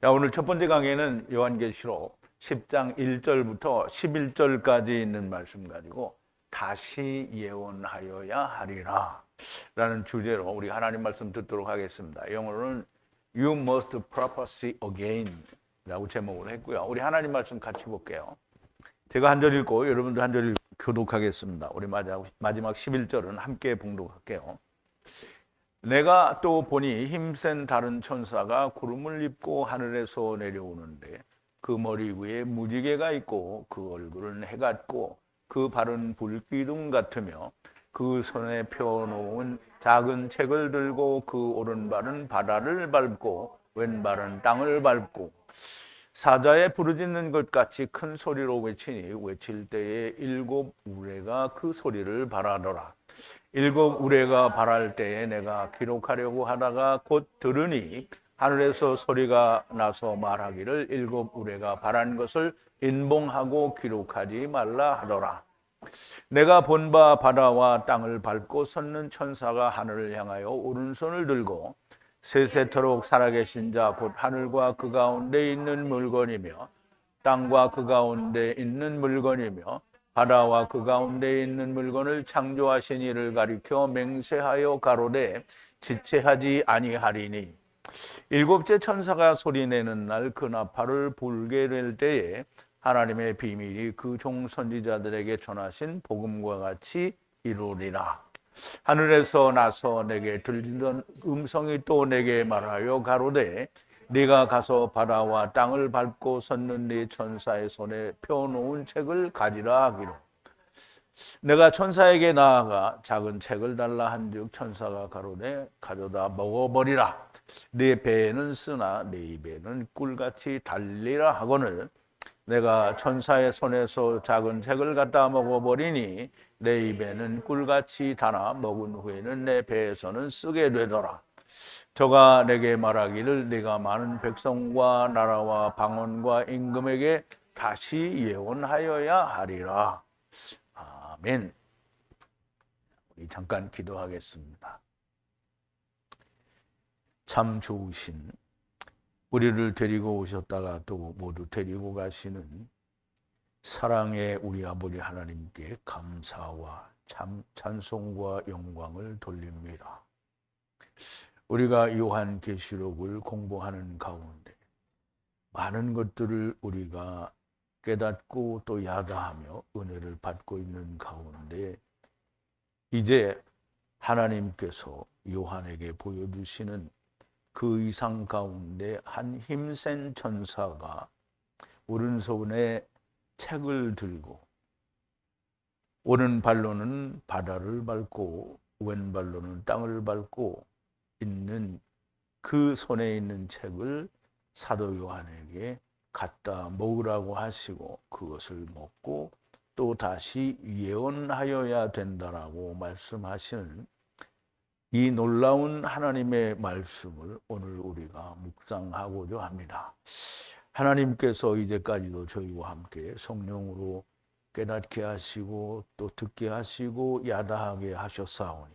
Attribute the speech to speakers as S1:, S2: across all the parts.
S1: 자, 오늘 첫 번째 강의는 요한계시록 10장 1절부터 11절까지 있는 말씀 가지고 다시 예언하여야 하리라 라는 주제로 우리 하나님 말씀 듣도록 하겠습니다. 영어로는 You must prophesy again 라고 제목을 했고요. 우리 하나님 말씀 같이 볼게요. 제가 한 절 읽고 여러분도 한 절 교독하겠습니다. 우리 마지막 11절은 함께 봉독할게요. 내가 또 보니 힘센 다른 천사가 구름을 입고 하늘에서 내려오는데 그 머리 위에 무지개가 있고 그 얼굴은 해 같고 그 발은 불기둥 같으며 그 손에 펴놓은 작은 책을 들고 그 오른발은 바다를 밟고 왼발은 땅을 밟고 사자에 부르짖는 것 같이 큰 소리로 외치니 외칠 때에 일곱 우레가 그 소리를 발하더라. 일곱 우레가 발할 때에 내가 기록하려고 하다가 곧 들으니 하늘에서 소리가 나서 말하기를 일곱 우레가 발한 것을 인봉하고 기록하지 말라 하더라. 내가 본 바 바다와 땅을 밟고 섰는 천사가 하늘을 향하여 오른손을 들고 세세토록 살아계신 자 곧 하늘과 그 가운데 있는 물건이며 땅과 그 가운데 있는 물건이며 바다와 그 가운데 있는 물건을 창조하신 이를 가리켜 맹세하여 가로되 지체하지 아니하리니 일곱째 천사가 소리내는 날 그 나팔을 불게 될 때에 하나님의 비밀이 그 종 선지자들에게 전하신 복음과 같이 이루리라. 하늘에서 나서 내게 들리던 음성이 또 내게 말하여 가로되 네가 가서 바다와 땅을 밟고 섰는 네 천사의 손에 펴놓은 책을 가지라 하기로. 내가 천사에게 나아가 작은 책을 달라 한즉 천사가 가로되 가져다 먹어버리라. 네 배에는 쓰나 네 입에는 꿀같이 달리라 하거늘 내가 천사의 손에서 작은 책을 갖다 먹어버리니 내 입에는 꿀같이 달아 먹은 후에는 내 배에서는 쓰게 되더라. 저가 내게 말하기를 네가 많은 백성과 나라와 방언과 임금에게 다시 예언하여야 하리라. 아멘. 우리 잠깐 기도하겠습니다. 참 좋으신 우리를 데리고 오셨다가 또 모두 데리고 가시는 사랑의 우리 아버지 하나님께 감사와 참 찬송과 영광을 돌립니다. 우리가 요한계시록을 공부하는 가운데 많은 것들을 우리가 깨닫고 또 야다하며 은혜를 받고 있는 가운데 이제 하나님께서 요한에게 보여주시는 그 이상 가운데 한 힘센 천사가 오른손에 책을 들고 오른발로는 바다를 밟고 왼발로는 땅을 밟고 있는 그 손에 있는 책을 사도 요한에게 갖다 먹으라고 하시고 그것을 먹고 또 다시 예언하여야 된다라고 말씀하시는 이 놀라운 하나님의 말씀을 오늘 우리가 묵상하고자 합니다. 하나님께서 이제까지도 저희와 함께 성령으로 깨닫게 하시고 또 듣게 하시고 야다하게 하셨사오니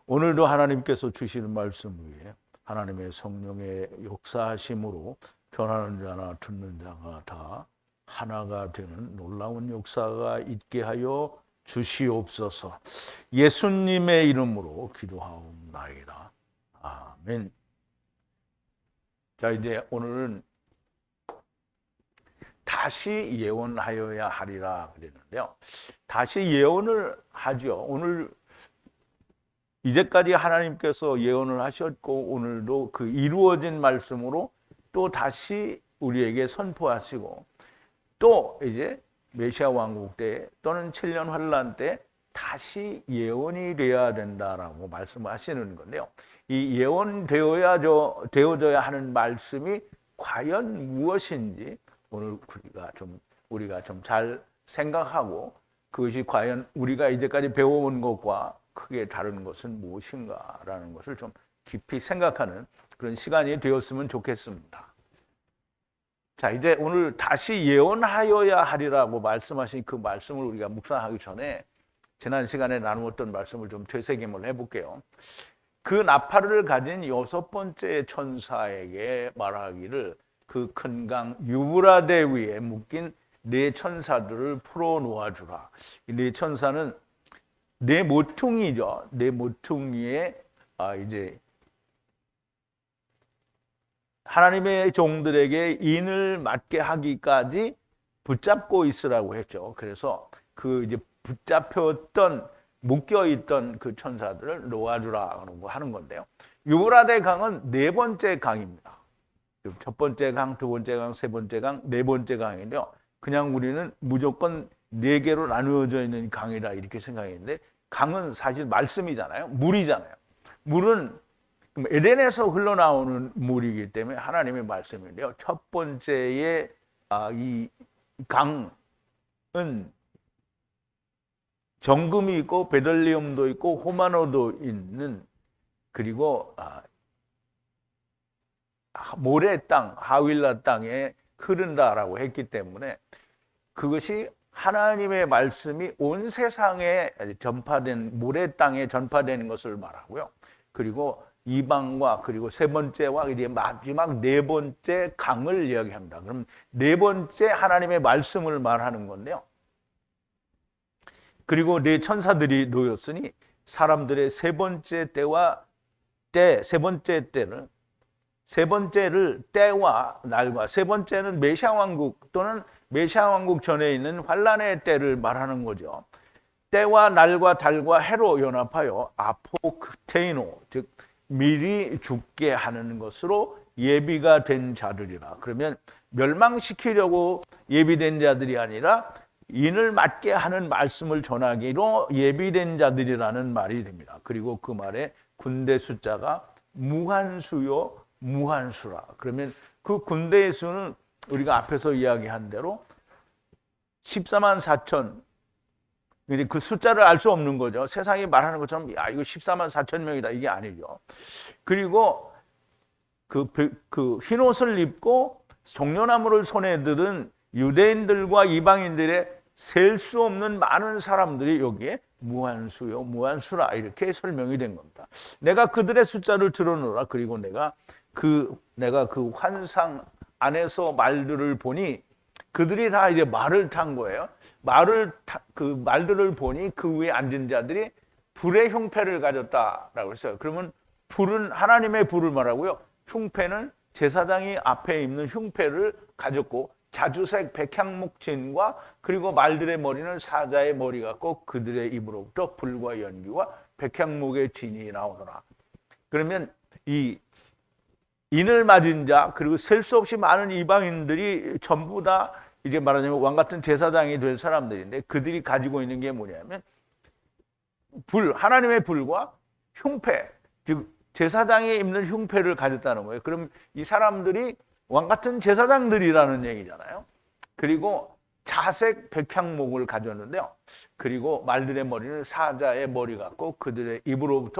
S1: 오늘도 하나님께서 주시는 말씀 위에 하나님의 성령의 역사하심으로 전하는 자나 듣는 자가 다 하나가 되는 놀라운 역사가 있게 하여 주시옵소서. 예수님의 이름으로 기도하옵나이다. 아멘. 자, 이제 오늘은 다시 예언하여야 하리라 그랬는데요. 다시 예언을 하죠. 오늘 이제까지 하나님께서 예언을 하셨고 오늘도 그 이루어진 말씀으로 또 다시 우리에게 선포하시고 또 이제 메시아 왕국 때 또는 7년 환란 때 다시 예언이 되어야 된다라고 말씀하시는 건데요. 이 예언되어져야 하는 말씀이 과연 무엇인지 오늘 우리가 좀 잘 생각하고 그것이 과연 우리가 이제까지 배워온 것과 크게 다른 것은 무엇인가라는 것을 좀 깊이 생각하는 그런 시간이 되었으면 좋겠습니다. 자, 이제 오늘 다시 예언하여야 하리라고 말씀하신 그 말씀을 우리가 묵상하기 전에 지난 시간에 나누었던 말씀을 좀 되새김을 해볼게요. 그 나팔을 가진 여섯 번째 천사에게 말하기를 그 큰 강 유브라데 위에 묶인 네 천사들을 풀어 놓아주라. 이 네 천사는 네 모퉁이죠. 네 모퉁이에 이제 하나님의 종들에게 인을 맞게 하기까지 붙잡고 있으라고 했죠. 그래서 그 이제 붙잡혔던 묶여 있던 그 천사들을 놓아주라고 하는 건데요. 유브라데 강은 네 번째 강입니다. 첫 번째 강, 두 번째 강, 세 번째 강, 네 번째 강인데요. 그냥 우리는 무조건 네 개로 나누어져 있는 강이라 이렇게 생각했는데 강은 사실 말씀이잖아요. 물이잖아요. 물은 에덴에서 흘러나오는 물이기 때문에 하나님의 말씀인데요. 첫 번째의 이 강은 정금이 있고 베들리움도 있고 호마노도 있는 그리고 모래 땅, 하윌라 땅에 흐른다라고 했기 때문에 그것이 하나님의 말씀이 온 세상에 전파된 모래 땅에 전파되는 것을 말하고요. 그리고 이방과 그리고 세 번째와 이제 마지막 네 번째 강을 이야기합니다. 그럼 네 번째 하나님의 말씀을 말하는 건데요. 그리고 네 천사들이 놓였으니 사람들의 세 번째 때와 세 번째를 때와 날과 세 번째는 메시아 왕국 또는 메시아 왕국 전에 있는 환란의 때를 말하는 거죠. 때와 날과 달과 해로 연합하여 아포크테이노 즉 미리 죽게 하는 것으로 예비가 된 자들이라. 그러면 멸망시키려고 예비된 자들이 아니라 인을 맞게 하는 말씀을 전하기로 예비된 자들이라는 말이 됩니다. 그리고 그 말에 군대 숫자가 무한수요 무한수라. 그러면 그 군대의 수는 우리가 앞에서 이야기한 대로 14만 4천. 근데 그 숫자를 알 수 없는 거죠. 세상이 말하는 것처럼 이거 14만 4천 명이다 이게 아니죠. 그리고 그 흰옷을 입고 종려나무를 손에 들은 유대인들과 이방인들의 셀 수 없는 많은 사람들이 여기에 무한수요 무한수라 이렇게 설명이 된 겁니다. 내가 그들의 숫자를 들어놓으라. 그리고 내가 그 환상 안에서 말들을 보니 그들이 다 이제 말을 탄 거예요. 그 말들을 보니 그 위에 앉은 자들이 불의 흉패를 가졌다라고 했어요. 그러면 불은 하나님의 불을 말하고요. 흉패는 제사장이 앞에 입는 흉패를 가졌고 자주색 백향목진과 그리고 말들의 머리는 사자의 머리 같고 그들의 입으로부터 불과 연기와 백향목의 진이 나오더라. 그러면 이 인을 맞은 자 그리고 셀 수 없이 많은 이방인들이 전부 다 이제 말하자면 왕 같은 제사장이 될 사람들인데 그들이 가지고 있는 게 뭐냐면 하나님의 불과 흉패, 즉 제사장이 입는 흉패를 가졌다는 거예요. 그럼 이 사람들이 왕 같은 제사장들이라는 얘기잖아요. 그리고 자색 백향목을 가졌는데요. 그리고 말들의 머리는 사자의 머리 같고 그들의 입으로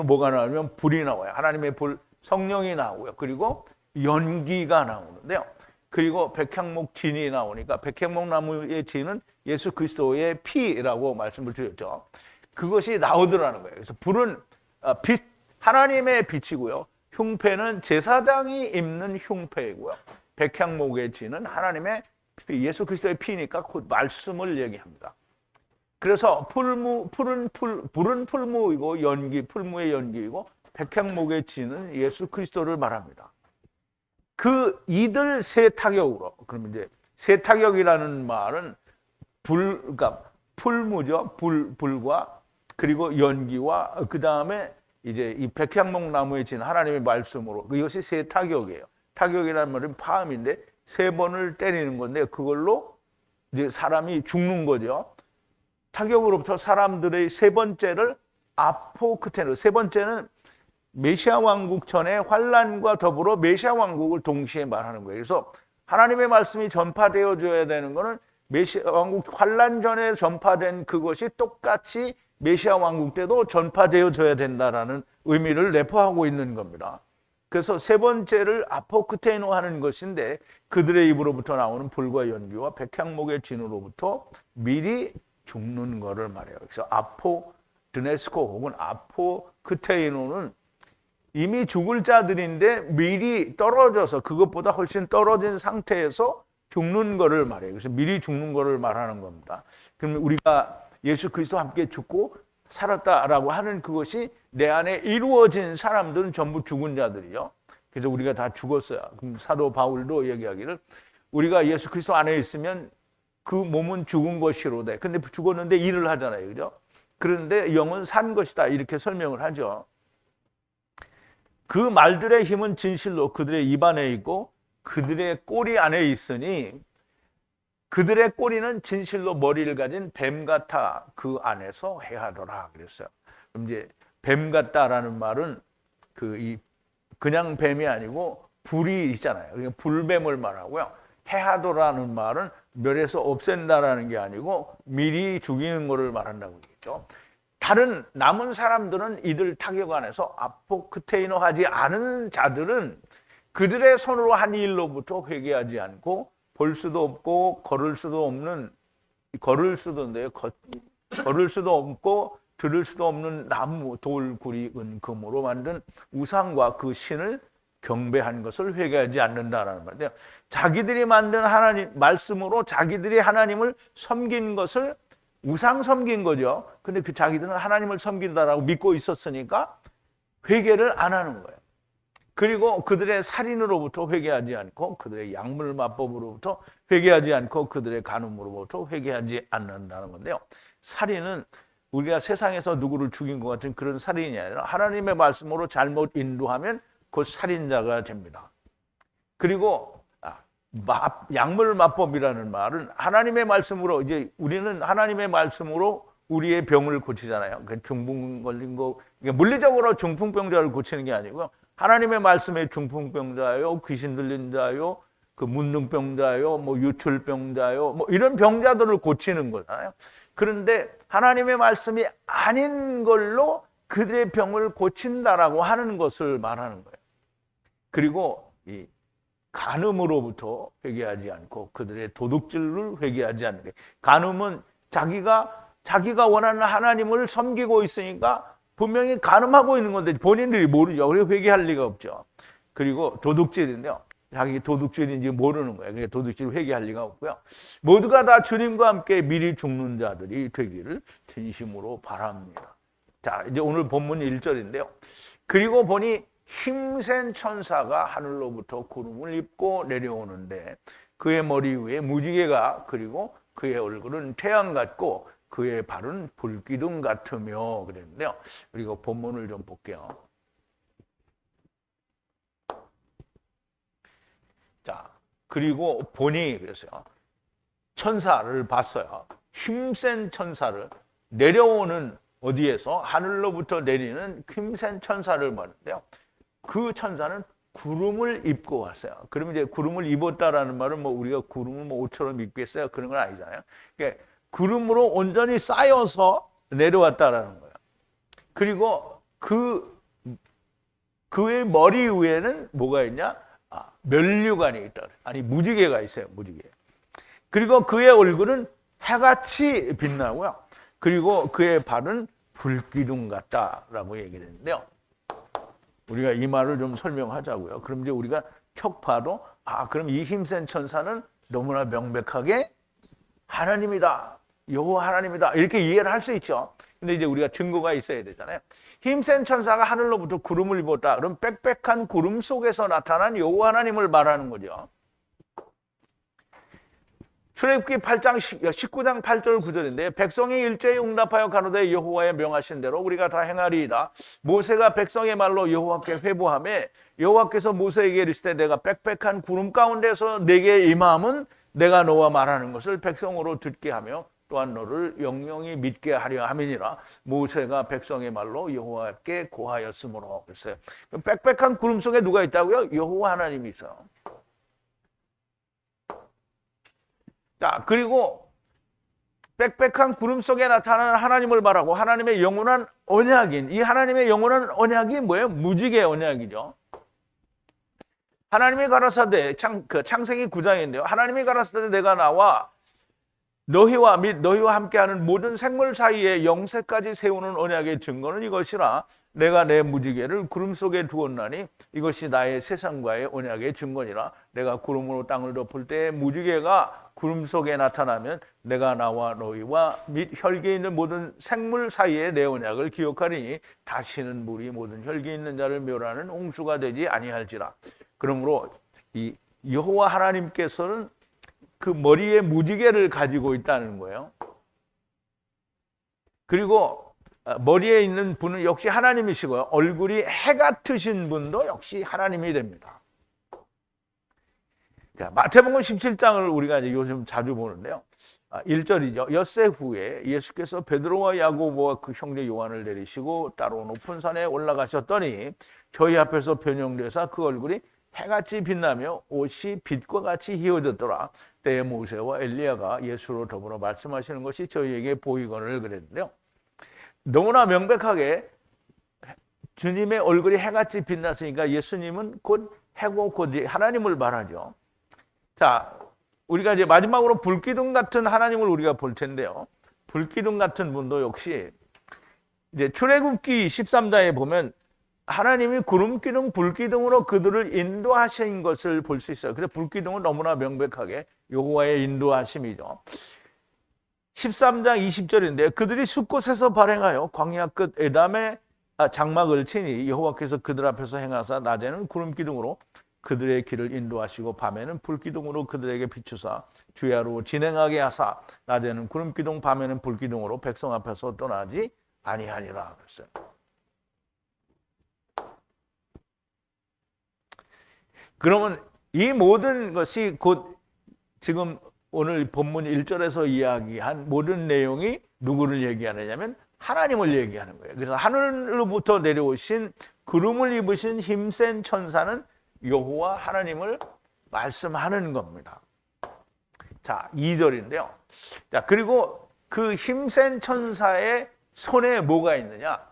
S1: 뭐가 나오면 불이 나와요. 하나님의 불, 성령이 나오고요. 그리고 연기가 나오는데요. 그리고 백향목 진이 나오니까 백향목 나무의 진은 예수 그리스도의 피라고 말씀을 드렸죠. 그것이 나오더라는 거예요. 그래서 불은 빛, 하나님의 빛이고요. 흉패는 제사장이 입는 흉패이고요. 백향목의 진은 하나님의 예수 그리스도의 피니까 곧 말씀을 얘기합니다. 그래서 불은 풀무이고 풀무의 연기이고 백향목의 진은 예수 그리스도를 말합니다. 그 이들 세 타격으로, 그러면 이제 세 타격이라는 말은 그러니까 풀무죠. 불과 그리고 연기와 그 다음에 이제 이 백향목 나무에 진 하나님의 말씀으로 이것이 세 타격이에요. 타격이라는 말은 파음인데 세 번을 때리는 건데 그걸로 이제 사람이 죽는 거죠. 타격으로부터 사람들의 세 번째를 아포크테노, 세 번째는 메시아 왕국 전에 환란과 더불어 메시아 왕국을 동시에 말하는 거예요. 그래서 하나님의 말씀이 전파되어져야 되는 것은 메시아 왕국 환란 전에 전파된 그것이 똑같이 메시아 왕국 때도 전파되어져야 된다라는 의미를 내포하고 있는 겁니다. 그래서 세 번째를 아포크테노 하는 것인데 그들의 입으로부터 나오는 불과 연기와 백향목의 진으로부터 미리 죽는 것을 말해요. 그래서 아포드네스코 혹은 아포크테노는 이미 죽을 자들인데 미리 떨어져서 그것보다 훨씬 떨어진 상태에서 죽는 거를 말해요. 그래서 미리 죽는 거를 말하는 겁니다. 그러면 우리가 예수 그리스도와 함께 죽고 살았다라고 하는 그것이 내 안에 이루어진 사람들은 전부 죽은 자들이요. 그래서 우리가 다 죽었어요. 그럼 사도 바울도 얘기하기를 우리가 예수 그리스도 안에 있으면 그 몸은 죽은 것이로되 근데 죽었는데 일을 하잖아요. 그죠? 그런데 영은 산 것이다. 이렇게 설명을 하죠. 그 말들의 힘은 진실로 그들의 입 안에 있고 그들의 꼬리 안에 있으니 그들의 꼬리는 진실로 머리를 가진 뱀 같아 그 안에서 해하더라 그랬어요. 그럼 이제 뱀 같다라는 말은 그냥 뱀이 아니고 불이 있잖아요. 그러니까 불뱀을 말하고요. 해하더라는 말은 멸해서 없앤다라는 게 아니고 미리 죽이는 것을 말한다고 얘기죠. 다른 남은 사람들은 이들 타격 안에서 아포크테이노 하지 않은 자들은 그들의 손으로 한 일로부터 회개하지 않고 볼 수도 없고 걸을 수도 없고 들을 수도 없는 나무, 돌, 구리, 은, 금으로 만든 우상과 그 신을 경배한 것을 회개하지 않는다라는 말인데요. 자기들이 만든 하나님 말씀으로 자기들이 하나님을 섬긴 것을 우상 섬긴 거죠. 근데 그 자기들은 하나님을 섬긴다라고 믿고 있었으니까 회개를 안 하는 거예요. 그리고 그들의 살인으로부터 회개하지 않고 그들의 약물 마법으로부터 회개하지 않고 그들의 간음으로부터 회개하지 않는다는 건데요. 살인은 우리가 세상에서 누구를 죽인 것 같은 그런 살인이 아니라 하나님의 말씀으로 잘못 인도하면 곧 살인자가 됩니다. 그리고 약물 마법이라는 말은 하나님의 말씀으로 이제 우리는 하나님의 말씀으로 우리의 병을 고치잖아요. 중풍 걸린 거 물리적으로 중풍병자를 고치는 게 아니고요. 하나님의 말씀에 중풍병자요, 귀신 들린 자요, 그 문둥병자요, 뭐 유출병자요, 뭐 이런 병자들을 고치는 거잖아요. 그런데 하나님의 말씀이 아닌 걸로 그들의 병을 고친다라고 하는 것을 말하는 거예요. 그리고 이 간음으로부터 회개하지 않고 그들의 도둑질을 회개하지 않는 게 간음은 자기가 원하는 하나님을 섬기고 있으니까 분명히 간음하고 있는 건데 본인들이 모르죠. 그래서 회개할 리가 없죠. 그리고 도둑질인데요. 자기 도둑질인지 모르는 거예요. 그러니까 도둑질 회개할 리가 없고요. 모두가 다 주님과 함께 미리 죽는 자들이 되기를 진심으로 바랍니다. 자, 이제 오늘 본문 1절인데요. 그리고 보니 힘센 천사가 하늘로부터 구름을 입고 내려오는데 그의 머리 위에 무지개가 그리고 그의 얼굴은 태양 같고 그의 발은 불기둥 같으며 그랬는데요. 그리고 본문을 좀 볼게요. 자, 그리고 보니 그랬어요. 천사를 봤어요. 힘센 천사를 내려오는 어디에서 하늘로부터 내리는 힘센 천사를 봤는데요. 그 천사는 구름을 입고 왔어요. 그러면 이제 구름을 입었다라는 말은 뭐 우리가 구름을 뭐 옷처럼 입겠어요? 그런 건 아니잖아요. 그러니까 구름으로 온전히 쌓여서 내려왔다라는 거예요. 그리고 그의 머리 위에는 뭐가 있냐? 면류관이 있다. 아니 무지개가 있어요. 무지개. 그리고 그의 얼굴은 해같이 빛나고요. 그리고 그의 발은 불기둥 같다라고 얘기를 했는데요. 우리가 이 말을 좀 설명하자고요. 그럼 이제 우리가 척 봐도 그럼 이 힘센 천사는 너무나 명백하게 하나님이다. 여호와 하나님이다. 이렇게 이해를 할 수 있죠. 근데 이제 우리가 증거가 있어야 되잖아요. 힘센 천사가 하늘로부터 구름을 입었다. 그럼 빽빽한 구름 속에서 나타난 여호와 하나님을 말하는 거죠. 출애굽기 19장 8절 9절인데 백성이 일제히 응답하여 가로되 여호와의 명하신 대로 우리가 다 행하리이다. 모세가 백성의 말로 여호와께 회부하매 여호와께서 모세에게 이르시되 내가 빽빽한 구름 가운데서 내게 임함은 내가 너와 말하는 것을 백성으로 듣게 하며 또한 너를 영영히 믿게 하려 함이니라. 모세가 백성의 말로 여호와께 고하였으므로 그랬어요. 빽빽한 구름 속에 누가 있다고요? 여호와 하나님이 있어요. 자, 그리고 빽빽한 구름 속에 나타나는 하나님을 말하고 하나님의 영원한 언약인 이 하나님의 영원한 언약이 뭐예요? 무지개 언약이죠. 하나님이 가라사대 창세기 9장인데요. 하나님이 가라사대 내가 나와 너희와 함께하는 모든 생물 사이에 영세까지 세우는 언약의 증거는 이것이라 내가 내 무지개를 구름 속에 두었나니 이것이 나의 세상과의 언약의 증거니라. 내가 구름으로 땅을 덮을 때 무지개가 구름 속에 나타나면 내가 나와 너희와 및 혈계 있는 모든 생물 사이에 내 언약을 기억하리니 다시는 물이 모든 혈계 있는 자를 멸하는 홍수가 되지 아니할지라. 그러므로 이 여호와 하나님께서는 그 머리에 무지개를 가지고 있다는 거예요. 그리고 머리에 있는 분은 역시 하나님이시고요. 얼굴이 해 같으신 분도 역시 하나님이 됩니다. 마태복음 17장을 우리가 이제 요즘 자주 보는데요. 1절이죠. 엿새 후에 예수께서 베드로와 야고보와 그 형제 요한을 내리시고 따로 높은 산에 올라가셨더니 저희 앞에서 변형되사 그 얼굴이 해같이 빛나며 옷이 빛과 같이 휘어졌더라. 때에 모세와 엘리야가 예수로 더불어 말씀하시는 것이 저희에게 보이거늘 그랬는데요. 너무나 명백하게 주님의 얼굴이 해같이 빛났으니까 예수님은 곧 해고 곧 하나님을 말하죠. 자, 우리가 이제 마지막으로 불기둥 같은 하나님을 우리가 볼 텐데요. 불기둥 같은 분도 역시 이제 출애굽기 13장에 보면 하나님이 구름기둥, 불기둥으로 그들을 인도하신 것을 볼 수 있어요. 그래서 불기둥은 너무나 명백하게 여호와의 인도하심이죠. 13장 20절인데 그들이 숲곳에서 발행하여 광야 끝 에담의 장막을 치니 여호와께서 그들 앞에서 행하사 낮에는 구름기둥으로 그들의 길을 인도하시고 밤에는 불기둥으로 그들에게 비추사 주야로 진행하게 하사 낮에는 구름기둥 밤에는 불기둥으로 백성 앞에서 떠나지 아니하니라 그랬어요. 그러면 이 모든 것이 곧 지금 오늘 본문 1절에서 이야기한 모든 내용이 누구를 얘기하느냐면 하나님을 얘기하는 거예요. 그래서 하늘로부터 내려오신 구름을 입으신 힘센 천사는 여호와 하나님을 말씀하는 겁니다. 자, 2절인데요. 자, 그리고 그 힘센 천사의 손에 뭐가 있느냐?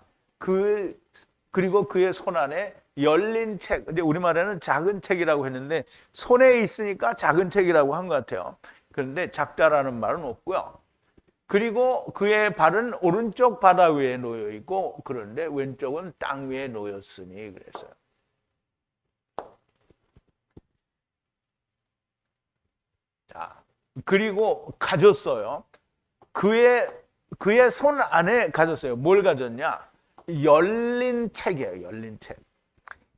S1: 그리고 그의 손 안에 열린 책, 근데 우리말에는 작은 책이라고 했는데 손에 있으니까 작은 책이라고 한 것 같아요. 그런데 작다라는 말은 없고요. 그리고 그의 발은 오른쪽 바다 위에 놓여 있고 그런데 왼쪽은 땅 위에 놓였으니 그랬어요. 자, 그리고 가졌어요. 그의 손 안에 가졌어요. 뭘 가졌냐? 열린 책이에요. 열린 책.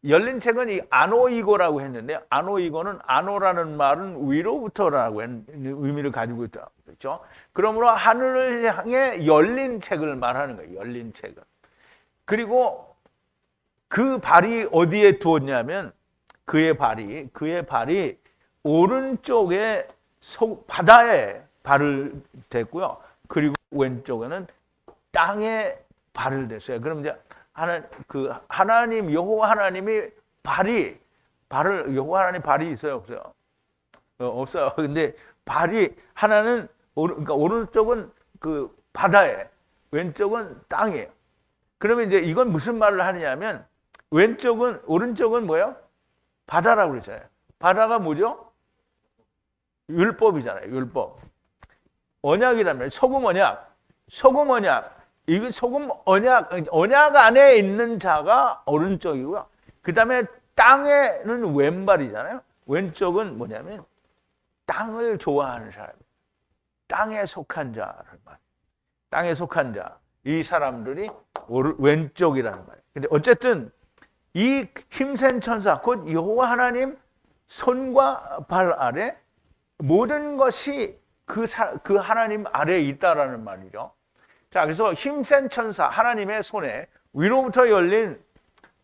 S1: 열린 책은 이 아노이고라고 했는데 아노이고는 아노라는 말은 위로부터라고 의미를 가지고 있다. 그렇죠? 그러므로 하늘을 향해 열린 책을 말하는 거예요. 열린 책을. 그리고 그 발이 어디에 두었냐면 그의 발이 오른쪽에 바다에 발을 댔고요. 그리고 왼쪽에는 땅에 발을 댔어요. 그럼 이제 하나님 여호와 하나님이 여호와 하나님 발이 있어요, 없어요? 없어요. 근데 발이 하나는 그러니까 오른쪽은 그 바다에, 왼쪽은 땅이에요. 그러면 이제 이건 무슨 말을 하느냐면 오른쪽은 뭐예요? 바다라고 그러잖아요. 바다가 뭐죠? 율법이잖아요. 율법. 언약이라면 소금 언약. 이 소금 언약 안에 있는 자가 오른쪽이고요. 그 다음에 땅에는 왼발이잖아요. 왼쪽은 뭐냐면 땅을 좋아하는 사람, 땅에 속한 자를 말. 땅에 속한 자, 이 사람들이 왼쪽이라는 말이에요. 근데 어쨌든 이 힘센 천사, 곧 여호와 하나님 손과 발 아래 모든 것이 그 하나님 아래에 있다라는 말이죠. 자, 그래서 힘센 천사 하나님의 손에 위로부터 열린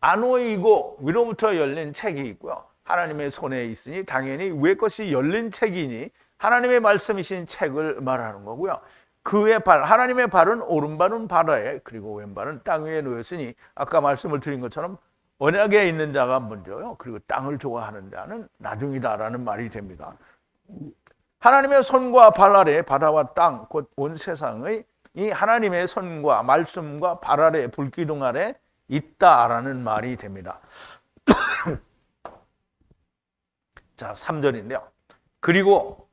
S1: 아노이고 위로부터 열린 책이 있고요. 하나님의 손에 있으니 당연히 위의 것이 열린 책이니 하나님의 말씀이신 책을 말하는 거고요. 그의 하나님의 발은 오른발은 바다에 그리고 왼발은 땅 위에 놓였으니 아까 말씀을 드린 것처럼 언약에 있는 자가 먼저요. 그리고 땅을 좋아하는 자는 나중이다라는 말이 됩니다. 하나님의 손과 발 아래 바다와 땅 곧 온 세상의 이 하나님의 손과 말씀과 발 아래 불기둥 아래 있다라는 말이 됩니다. 자, 3절인데요. 그리고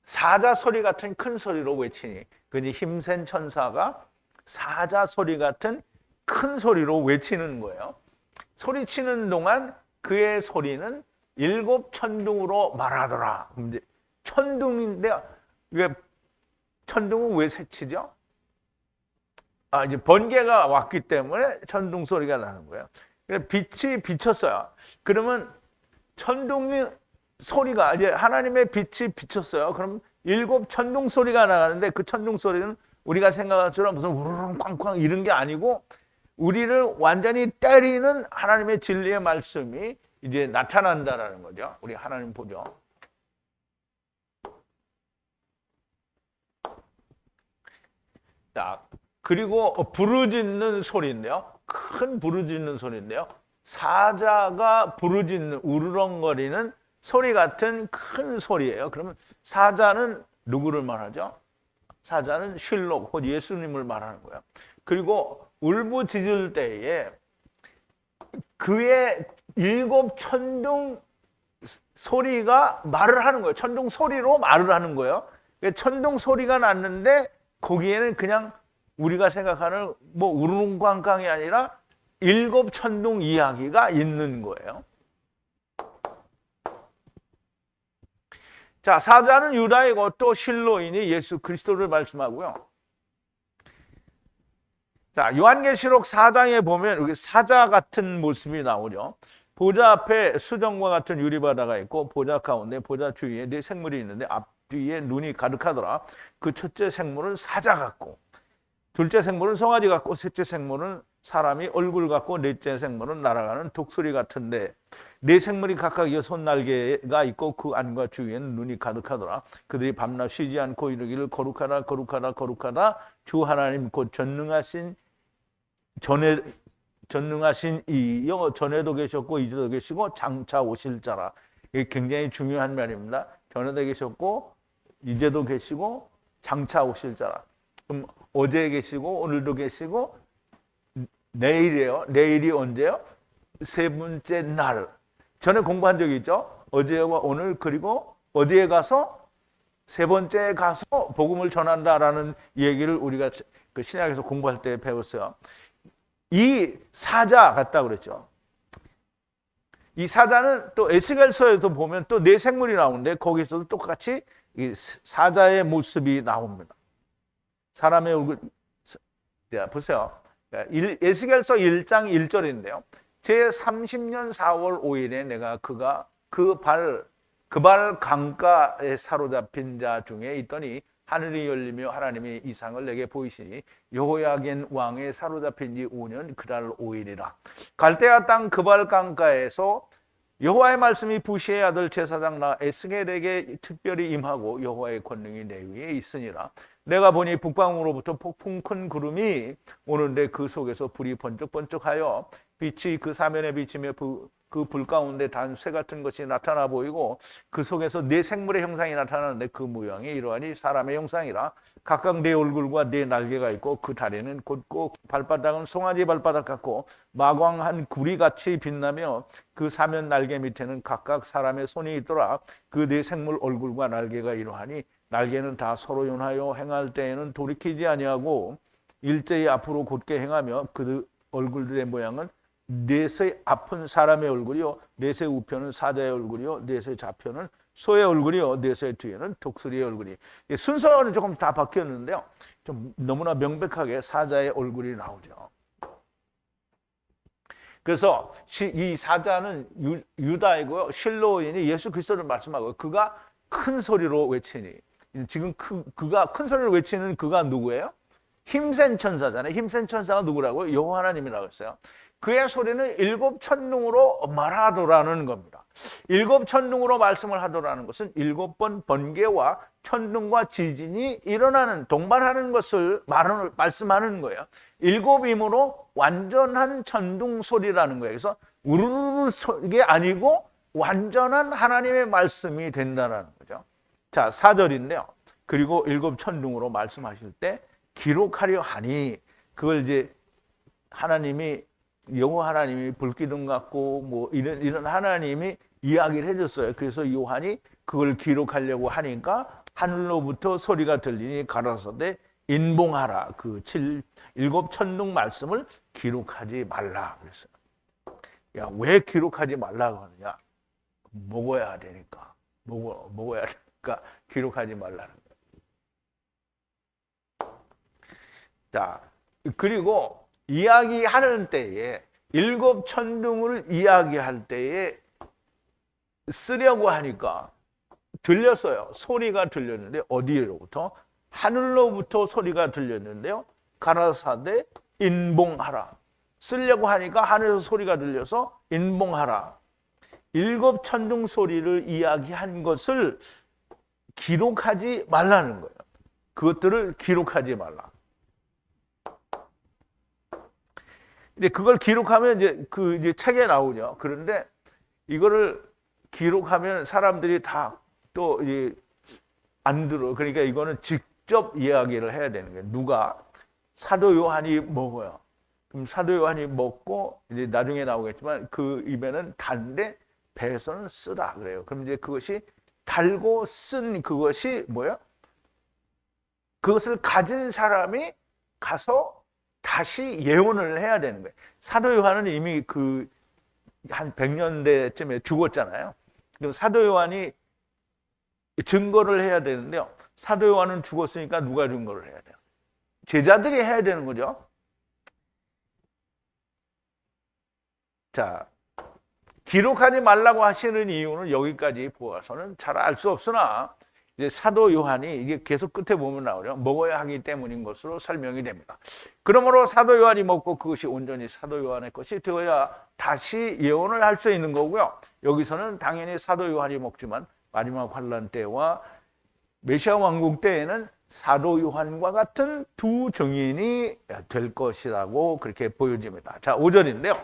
S1: 사자 소리 같은 큰 소리로 외치니 그니 힘센 천사가 사자 소리 같은 큰 소리로 외치는 거예요. 소리치는 동안 그의 소리는 일곱 천둥으로 말하더라. 이제 천둥인데 이게 천둥은 왜 새치죠? 이제 번개가 왔기 때문에 천둥 소리가 나는 거예요. 빛이 비쳤어요. 그러면 천둥이 소리가 이제 하나님의 빛이 비쳤어요. 그럼 일곱 천둥 소리가 나가는데 그 천둥 소리는 우리가 생각한 것처럼 무슨 우르릉 쾅쾅 이런 게 아니고 우리를 완전히 때리는 하나님의 진리의 말씀이 이제 나타난다라는 거죠. 우리 하나님 보죠. 자, 그리고 부르짖는 소리인데요. 큰 부르짖는 소리인데요. 사자가 부르짖는 우르렁거리는 소리 같은 큰 소리예요. 그러면 사자는 누구를 말하죠? 사자는 실록, 곧 예수님을 말하는 거예요. 그리고 울부짖을 때에 그의 일곱 천둥 소리가 말을 하는 거예요. 천둥 소리로 말을 하는 거예요. 천둥 소리가 났는데 거기에는 그냥 우리가 생각하는 뭐 우르릉꽝꽝이 아니라 일곱 천둥 이야기가 있는 거예요. 자, 사자는 유다이고 또 실로이니 예수 그리스도를 말씀하고요. 자, 요한계시록 4장에 보면 여기 사자 같은 모습이 나오죠. 보좌 앞에 수정과 같은 유리바다가 있고 보좌 가운데 보좌 주위에 네 생물이 있는데 앞뒤에 눈이 가득하더라. 그 첫째 생물은 사자 같고 둘째 생물은 송아지 같고 셋째 생물은 사람이 얼굴 같고 넷째 생물은 날아가는 독수리 같은데 네 생물이 각각 6날개가 있고 그 안과 주위에는 눈이 가득하더라. 그들이 밤낮 쉬지 않고 이르기를 거룩하다 거룩하다 거룩하다 주 하나님 곧 전능하신 이여 전에도 계셨고 이제도 계시고 장차 오실 자라. 이게 굉장히 중요한 말입니다. 전에도 계셨고 이제도 계시고 장차 오실 자라. 그럼 어제 계시고 오늘도 계시고 내일이에요. 내일이 언제요? 세 번째 날. 전에 공부한 적이 있죠. 어제와 오늘 그리고 어디에 가서 세 번째에 가서 복음을 전한다라는 얘기를 우리가 그 신약에서 공부할 때 배웠어요. 이 사자 같다 그랬죠. 이 사자는 또 에스겔서에서 보면 또 네 생물이 나오는데 거기서도 똑같이 이 사자의 모습이 나옵니다. 사람의 얼굴. 자, 보세요. 에스겔서 1장 1절인데요. 제 30년 4월 5일에 내가 그가 그 발 강가에 사로잡힌 자 중에 있더니 하늘이 열리며 하나님의 이상을 내게 보이시니 여호야긴 왕의 사로잡힌 지 5년 그달 5일이라. 갈대아 땅 그 발 강가에서 여호와의 말씀이 부시의 아들 제사장 나 에스겔에게 특별히 임하고 여호와의 권능이 내 위에 있으니라. 내가 보니 북방으로부터 폭풍 큰 구름이 오는데 그 속에서 불이 번쩍번쩍하여 빛이 그 사면에 비치며 그 불 가운데 단쇠 같은 것이 나타나 보이고 그 속에서 네 생물의 형상이 나타나는데 그 모양이 이러하니 사람의 형상이라. 각각 네 얼굴과 네 날개가 있고 그 다리는 곧고 발바닥은 송아지 발바닥 같고 마광한 구리같이 빛나며 그 사면 날개 밑에는 각각 사람의 손이 있더라. 그 네 생물 얼굴과 날개가 이러하니 날개는 다 서로 연하여 행할 때에는 돌이키지 아니하고 일제히 앞으로 곧게 행하며 그 얼굴들의 모양은 넷의 앞은 사람의 얼굴이요 넷의 우편은 사자의 얼굴이요 넷의 좌편은 소의 얼굴이요 넷의 뒤에는 독수리의 얼굴이. 순서는 조금 다 바뀌었는데요. 좀 너무나 명백하게 사자의 얼굴이 나오죠. 그래서 이 사자는 유다이고요. 실로인이 예수 그리스도를 말씀하고 그가 큰 소리로 외치니 지금 그가 큰 소리로 외치는 그가 누구예요? 힘센 천사잖아요. 힘센 천사가 누구라고요? 여호와 하나님이라고 했어요. 그의 소리는 일곱 천둥으로 말하더라는 겁니다. 일곱 천둥으로 말씀을 하더라는 것은 일곱 번 번개와 천둥과 지진이 일어나는 동반하는 것을 말씀하는 거예요. 일곱임으로 완전한 천둥 소리라는 거예요. 그래서 우르르 이게 아니고 완전한 하나님의 말씀이 된다는 거죠. 자, 4절인데요. 그리고 일곱 천둥으로 말씀하실 때 기록하려 하니 그걸 이제 하나님이 여호와 하나님이 불기둥 같고 뭐 이런 하나님이 이야기를 해줬어요. 그래서 요한이 그걸 기록하려고 하니까 하늘로부터 소리가 들리니 가라사대 인봉하라. 그 일곱 천둥 말씀을 기록하지 말라 그랬어요. 야, 왜 기록하지 말라고 하느냐? 먹어야 되니까. 먹어야 되니까 기록하지 말라는 거예요. 자, 그리고 이야기하는 때에 일곱 천둥을 이야기할 때에 쓰려고 하니까 들렸어요. 소리가 들렸는데 어디로부터? 하늘로부터 소리가 들렸는데요. 가라사대 인봉하라. 쓰려고 하니까 하늘에서 소리가 들려서 인봉하라. 일곱 천둥 소리를 이야기한 것을 기록하지 말라는 거예요. 그것들을 기록하지 말라. 이제 그걸 기록하면 이제 책에 나오죠. 그런데 이거를 기록하면 사람들이 다 또 이제 안 들어. 그러니까 이거는 직접 이야기를 해야 되는 거예요. 누가? 사도 요한이 먹어요. 그럼 사도 요한이 먹고 이제 나중에 나오겠지만 그 입에는 단데 배에서는 쓰다 그래요. 그럼 이제 그것이 달고 쓴 그것이 뭐예요? 그것을 가진 사람이 가서 다시 예언을 해야 되는 거예요. 사도 요한은 이미 그 한 100년대쯤에 죽었잖아요. 그럼 사도 요한이 증거를 해야 되는데요. 사도 요한은 죽었으니까 누가 증거를 해야 돼요? 제자들이 해야 되는 거죠. 자, 기록하지 말라고 하시는 이유는 여기까지 보아서는 잘 알 수 없으나 이제 사도 요한이 이게 계속 끝에 보면 나오죠. 먹어야 하기 때문인 것으로 설명이 됩니다. 그러므로 사도 요한이 먹고 그것이 온전히 사도 요한의 것이 되어야 다시 예언을 할 수 있는 거고요. 여기서는 당연히 사도 요한이 먹지만 마지막 환란 때와 메시아 왕국 때에는 사도 요한과 같은 두 증인이 될 것이라고 그렇게 보여집니다. 자, 5절인데요.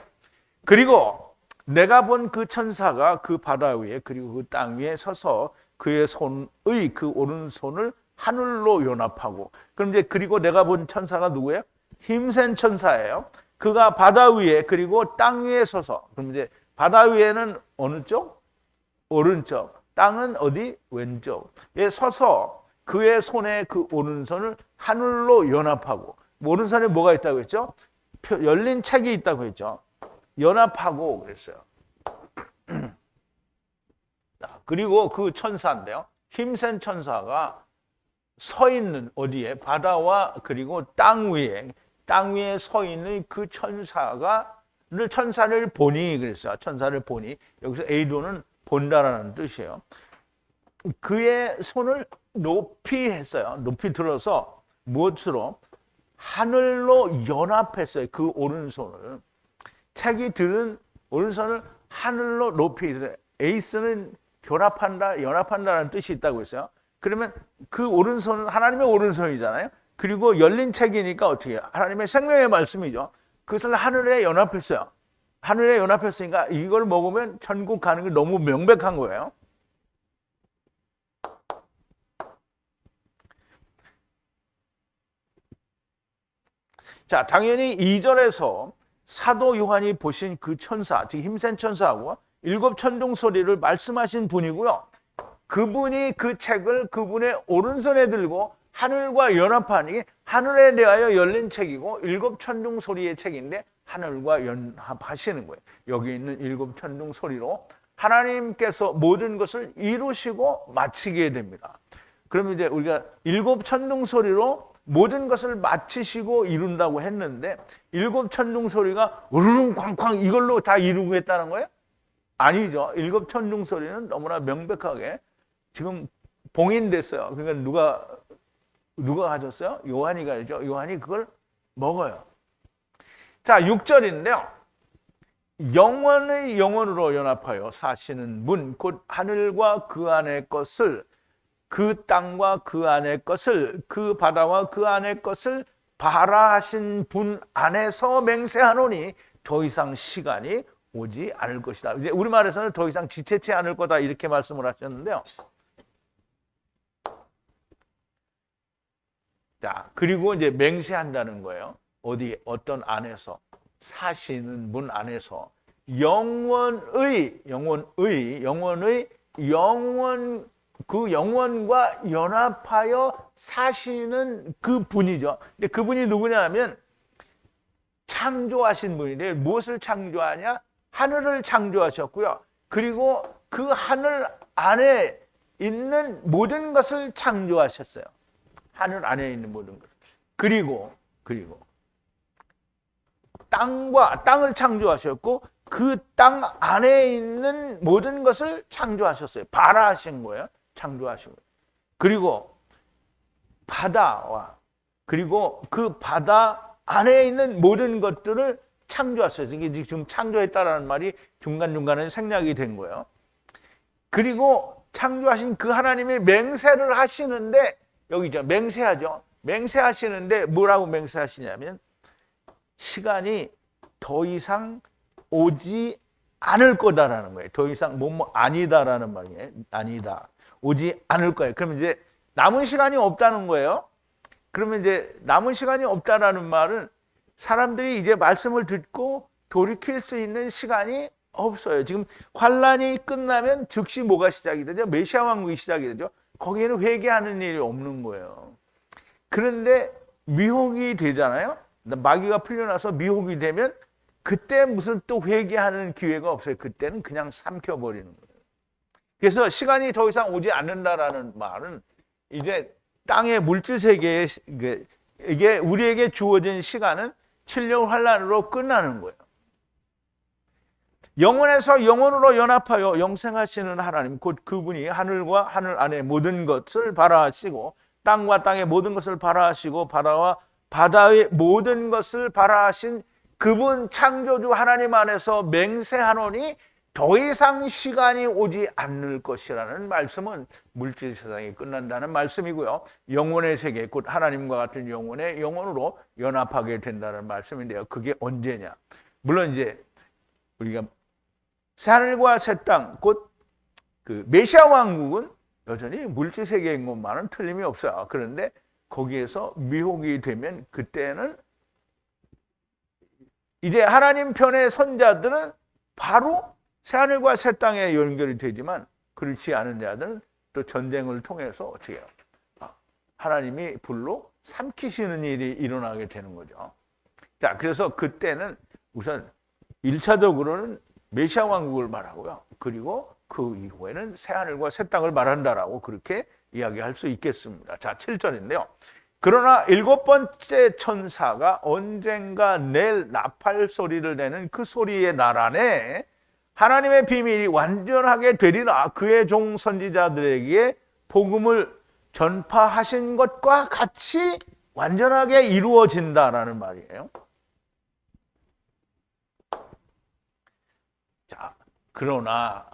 S1: 그리고 내가 본 그 천사가 그 바다 위에 그리고 그 땅 위에 서서 그의 손의 그 오른손을 하늘로 연합하고, 그럼 이제 그리고 내가 본 천사가 누구예요? 힘센 천사예요. 그가 바다 위에 그리고 땅 위에 서서, 그럼 이제 바다 위에는 어느 쪽? 오른쪽. 땅은 어디? 왼쪽에 서서 그의 손에 그 오른손을 하늘로 연합하고, 오른손에 뭐가 있다고 했죠? 열린 책이 있다고 했죠. 연합하고 그랬어요. 그리고 그 천사인데요. 힘센 천사가 서 있는 어디에? 바다와 그리고 땅 위에 서 있는 그 천사를 보니 그랬어요. 천사를 보니. 여기서 에이도는 본다라는 뜻이에요. 그의 손을 높이 했어요. 높이 들어서 무엇으로? 하늘로 연합했어요. 그 오른손을. 책이 들은 오른손을 하늘로 높이 했어요. 에이스는 결합한다, 연합한다는 뜻이 있다고 했어요. 그러면 그 오른손은 하나님의 오른손이잖아요. 그리고 열린 책이니까 어떻게 해요? 하나님의 생명의 말씀이죠. 그것을 하늘에 연합했어요. 하늘에 연합했으니까 이걸 먹으면 천국 가는 게 너무 명백한 거예요. 자, 당연히 2절에서 사도 요한이 보신 그 천사, 즉 힘센 천사하고 일곱 천둥 소리를 말씀하신 분이고요. 그분이 그 책을 그분의 오른손에 들고 하늘과 연합하니, 하늘에 대하여 열린 책이고 일곱 천둥 소리의 책인데 하늘과 연합하시는 거예요. 여기 있는 일곱 천둥 소리로 하나님께서 모든 것을 이루시고 마치게 됩니다. 그러면 이제 우리가 일곱 천둥 소리로 모든 것을 마치시고 이룬다고 했는데, 일곱 천둥 소리가 우르릉 쾅쾅 이걸로 다 이루겠다는 거예요? 아니죠. 일곱 천둥 소리는 너무나 명백하게 지금 봉인됐어요. 그러니까 누가 가졌어요? 요한이 가졌죠. 요한이 그걸 먹어요. 자, 6절인데요. 영원의 영원으로 연합하여 사시는 분, 곧 하늘과 그 안의 것을, 그 땅과 그 안의 것을, 그 바다와 그 안의 것을 발하신 분 안에서 맹세하노니 더 이상 시간이 오지 않을 것이다. 이제 우리말에서는 더 이상 지체치 않을 거다 이렇게 말씀을 하셨는데요. 자, 그리고 이제 맹세한다는 거예요. 어디 어떤 안에서, 사시는 분 안에서 영원의 그 영원과 연합하여 사시는 그 분이죠. 근데 그분이 누구냐 하면 창조하신 분인데 무엇을 창조하냐? 하늘을 창조하셨고요. 그리고 그 하늘 안에 있는 모든 것을 창조하셨어요. 하늘 안에 있는 모든 것. 그리고 땅을 창조하셨고 그 땅 안에 있는 모든 것을 창조하셨어요. 발화하신 거예요. 창조하신 거예요. 그리고 바다와 그리고 그 바다 안에 있는 모든 것들을 창조하셨어요. 이게 지금 창조했다라는 말이 중간중간에 생략이 된 거예요. 그리고 창조하신 그 하나님이 맹세를 하시는데 여기죠. 맹세하죠. 맹세하시는데 뭐라고 맹세하시냐면 시간이 더 이상 오지 않을 거다라는 거예요. 더 이상 뭐뭐 아니다라는 말이에요. 아니다. 오지 않을 거예요. 그러면 이제 남은 시간이 없다는 거예요. 그러면 이제 남은 시간이 없다라는 말은 사람들이 이제 말씀을 듣고 돌이킬 수 있는 시간이 없어요. 지금 환란이 끝나면 즉시 뭐가 시작이 되죠? 메시아 왕국이 시작이 되죠. 거기에는 회개하는 일이 없는 거예요. 그런데 미혹이 되잖아요. 마귀가 풀려나서 미혹이 되면 그때 무슨 또 회개하는 기회가 없어요. 그때는 그냥 삼켜버리는 거예요. 그래서 시간이 더 이상 오지 않는다라는 말은 이제 땅의 물질 세계에 이게 우리에게 주어진 시간은 7년 환란으로 끝나는 거예요. 영원에서 영원으로 연합하여 영생하시는 하나님, 곧 그분이 하늘과 하늘 안에 모든 것을 발화하시고 땅과 땅의 모든 것을 발화하시고 바다와 바다의 모든 것을 발화하신 그분 창조주 하나님 안에서 맹세하노니 더 이상 시간이 오지 않을 것이라는 말씀은 물질 세상이 끝난다는 말씀이고요. 영혼의 세계, 곧 하나님과 같은 영혼의 영혼으로 연합하게 된다는 말씀인데요. 그게 언제냐? 물론 이제 우리가 새하늘과 새 땅, 곧 그 메시아 왕국은 여전히 물질 세계인 것만은 틀림이 없어요. 그런데 거기에서 미혹이 되면 그때는 이제 하나님 편의 선자들은 바로 새하늘과 새 땅에 연결이 되지만 그렇지 않은 자들은 또 전쟁을 통해서 어떻게 해요? 하나님이 불로 삼키시는 일이 일어나게 되는 거죠. 자, 그래서 그때는 우선 1차적으로는 메시아 왕국을 말하고요. 그리고 그 이후에는 새하늘과 새 땅을 말한다라고 그렇게 이야기할 수 있겠습니다. 자, 7절인데요. 그러나 7번째 천사가 언젠가 낼 나팔 소리를 내는 그 소리의 날 안에 하나님의 비밀이 완전하게 되리라. 그의 종 선지자들에게 복음을 전파하신 것과 같이 완전하게 이루어진다라는 말이에요. 자, 그러나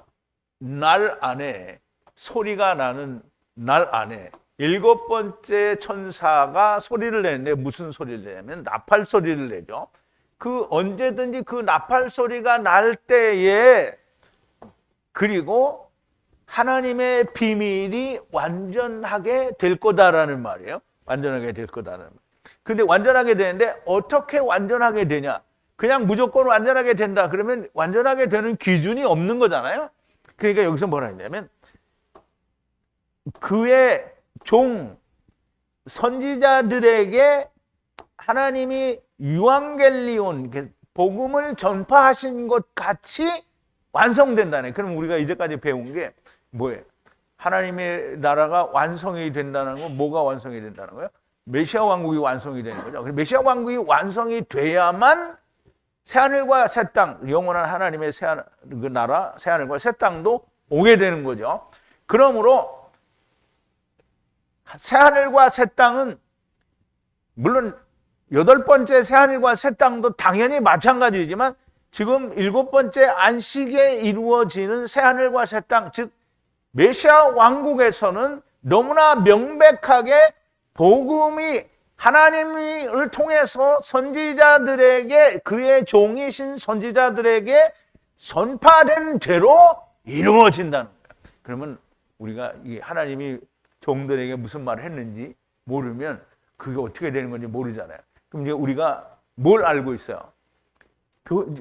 S1: 날 안에 소리가 나는 날 안에 7번째 천사가 소리를 내는데 무슨 소리를 내냐면 나팔 소리를 내죠. 그 언제든지 그 나팔 소리가 날 때에 그리고 하나님의 비밀이 완전하게 될 거다라는 말이에요. 완전하게 될 거다라는 말. 근데 완전하게 되는데 어떻게 완전하게 되냐? 그냥 무조건 완전하게 된다. 그러면 완전하게 되는 기준이 없는 거잖아요. 그러니까 여기서 뭐라 했냐면 그의 종 선지자들에게 하나님이 유앙겔리온 복음을 전파하신 것 같이 완성된다네. 그럼 우리가 이제까지 배운 게 뭐예요? 하나님의 나라가 완성이 된다는 건 뭐가 완성이 된다는 거예요? 메시아 왕국이 완성이 되는 거죠. 메시아 왕국이 완성이 돼야만 새하늘과 새 땅, 영원한 하나님의 그 나라, 새하늘과 새 땅도 오게 되는 거죠. 그러므로 새하늘과 새 땅은 물론 8번째 새하늘과 새 땅도 당연히 마찬가지지만 지금 7번째 안식에 이루어지는 새하늘과 새 땅, 즉 메시아 왕국에서는 너무나 명백하게 복음이 하나님을 통해서 선지자들에게 그의 종이신 선지자들에게 선파된 대로 이루어진다는 거예요. 그러면 우리가 이 하나님이 종들에게 무슨 말을 했는지 모르면 그게 어떻게 되는 건지 모르잖아요. 그럼 이제 우리가 뭘 알고 있어요?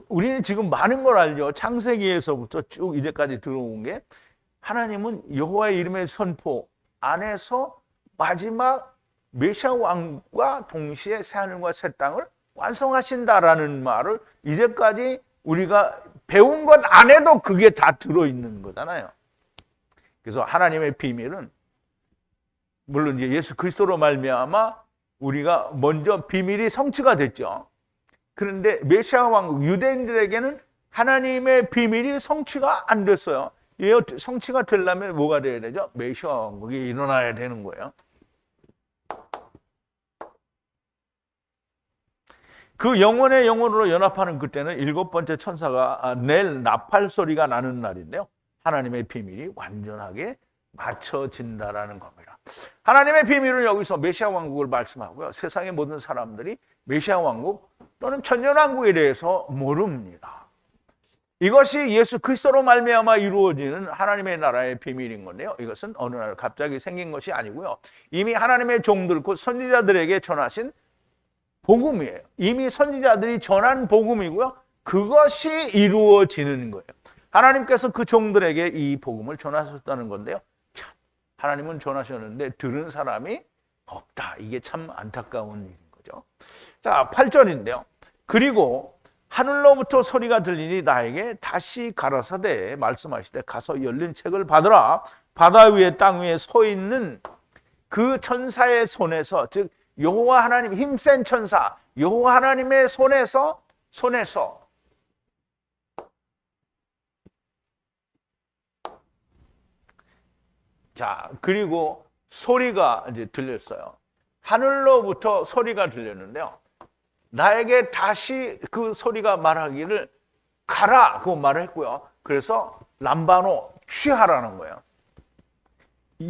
S1: 우리는 지금 많은 걸 알죠. 창세기에서부터 쭉 이제까지 들어온 게 하나님은 여호와의 이름의 선포 안에서 마지막 메시아 왕과 동시에 새하늘과 새 땅을 완성하신다라는 말을 이제까지 우리가 배운 것 안에도 그게 다 들어있는 거잖아요. 그래서 하나님의 비밀은 물론 이제 예수 그리스도로 말미암아 우리가 먼저 비밀이 성취가 됐죠. 그런데 메시아 왕국 유대인들에게는 하나님의 비밀이 성취가 안 됐어요. 성취가 되려면 뭐가 돼야 되죠? 메시아 왕국이 일어나야 되는 거예요. 그 영혼의 영혼으로 연합하는 그때는 7번째 천사가 낼 나팔 소리가 나는 날인데요. 하나님의 비밀이 완전하게 맞춰진다라는 겁니다. 하나님의 비밀은 여기서 메시아 왕국을 말씀하고요. 세상의 모든 사람들이 메시아 왕국 또는 천년왕국에 대해서 모릅니다. 이것이 예수 그리스도로 말미암아 이루어지는 하나님의 나라의 비밀인 건데요. 이것은 어느 날 갑자기 생긴 것이 아니고요. 이미 하나님의 종들, 곧 선지자들에게 전하신 복음이에요. 이미 선지자들이 전한 복음이고요. 그것이 이루어지는 거예요. 하나님께서 그 종들에게 이 복음을 전하셨다는 건데요. 참, 하나님은 전하셨는데 들은 사람이 없다. 이게 참 안타까운 일인 거죠. 자, 8절인데요. 그리고 하늘로부터 소리가 들리니 나에게 다시 가라사대 말씀하시되 가서 열린 책을 받으라. 바다 위에 땅 위에 서 있는 그 천사의 손에서, 즉 여호와 하나님 힘센 천사 여호와 하나님의 손에서 자, 그리고 소리가 이제 들렸어요. 하늘로부터 소리가 들렸는데요. 나에게 다시 그 소리가 말하기를 가라 그 말을 했고요. 그래서 람바노 취하라는 거예요.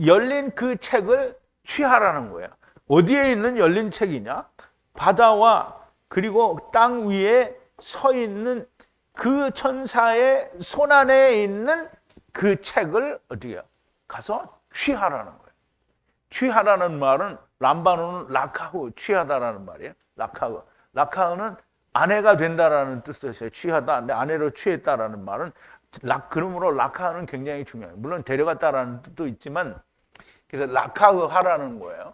S1: 열린 그 책을 취하라는 거예요. 어디에 있는 열린 책이냐? 바다와 그리고 땅 위에 서 있는 그 천사의 손 안에 있는 그 책을 어떻게 해요? 가서 취하라는 거예요. 취하라는 말은 람바노는 라카후 취하다라는 말이에요. 라카후는 아내가 된다라는 뜻이었어요. 취하다. 내 아내로 취했다라는 말은 그러므로 라카후는 굉장히 중요해요. 물론 데려갔다라는 뜻도 있지만 그래서 라카후 하라는 거예요.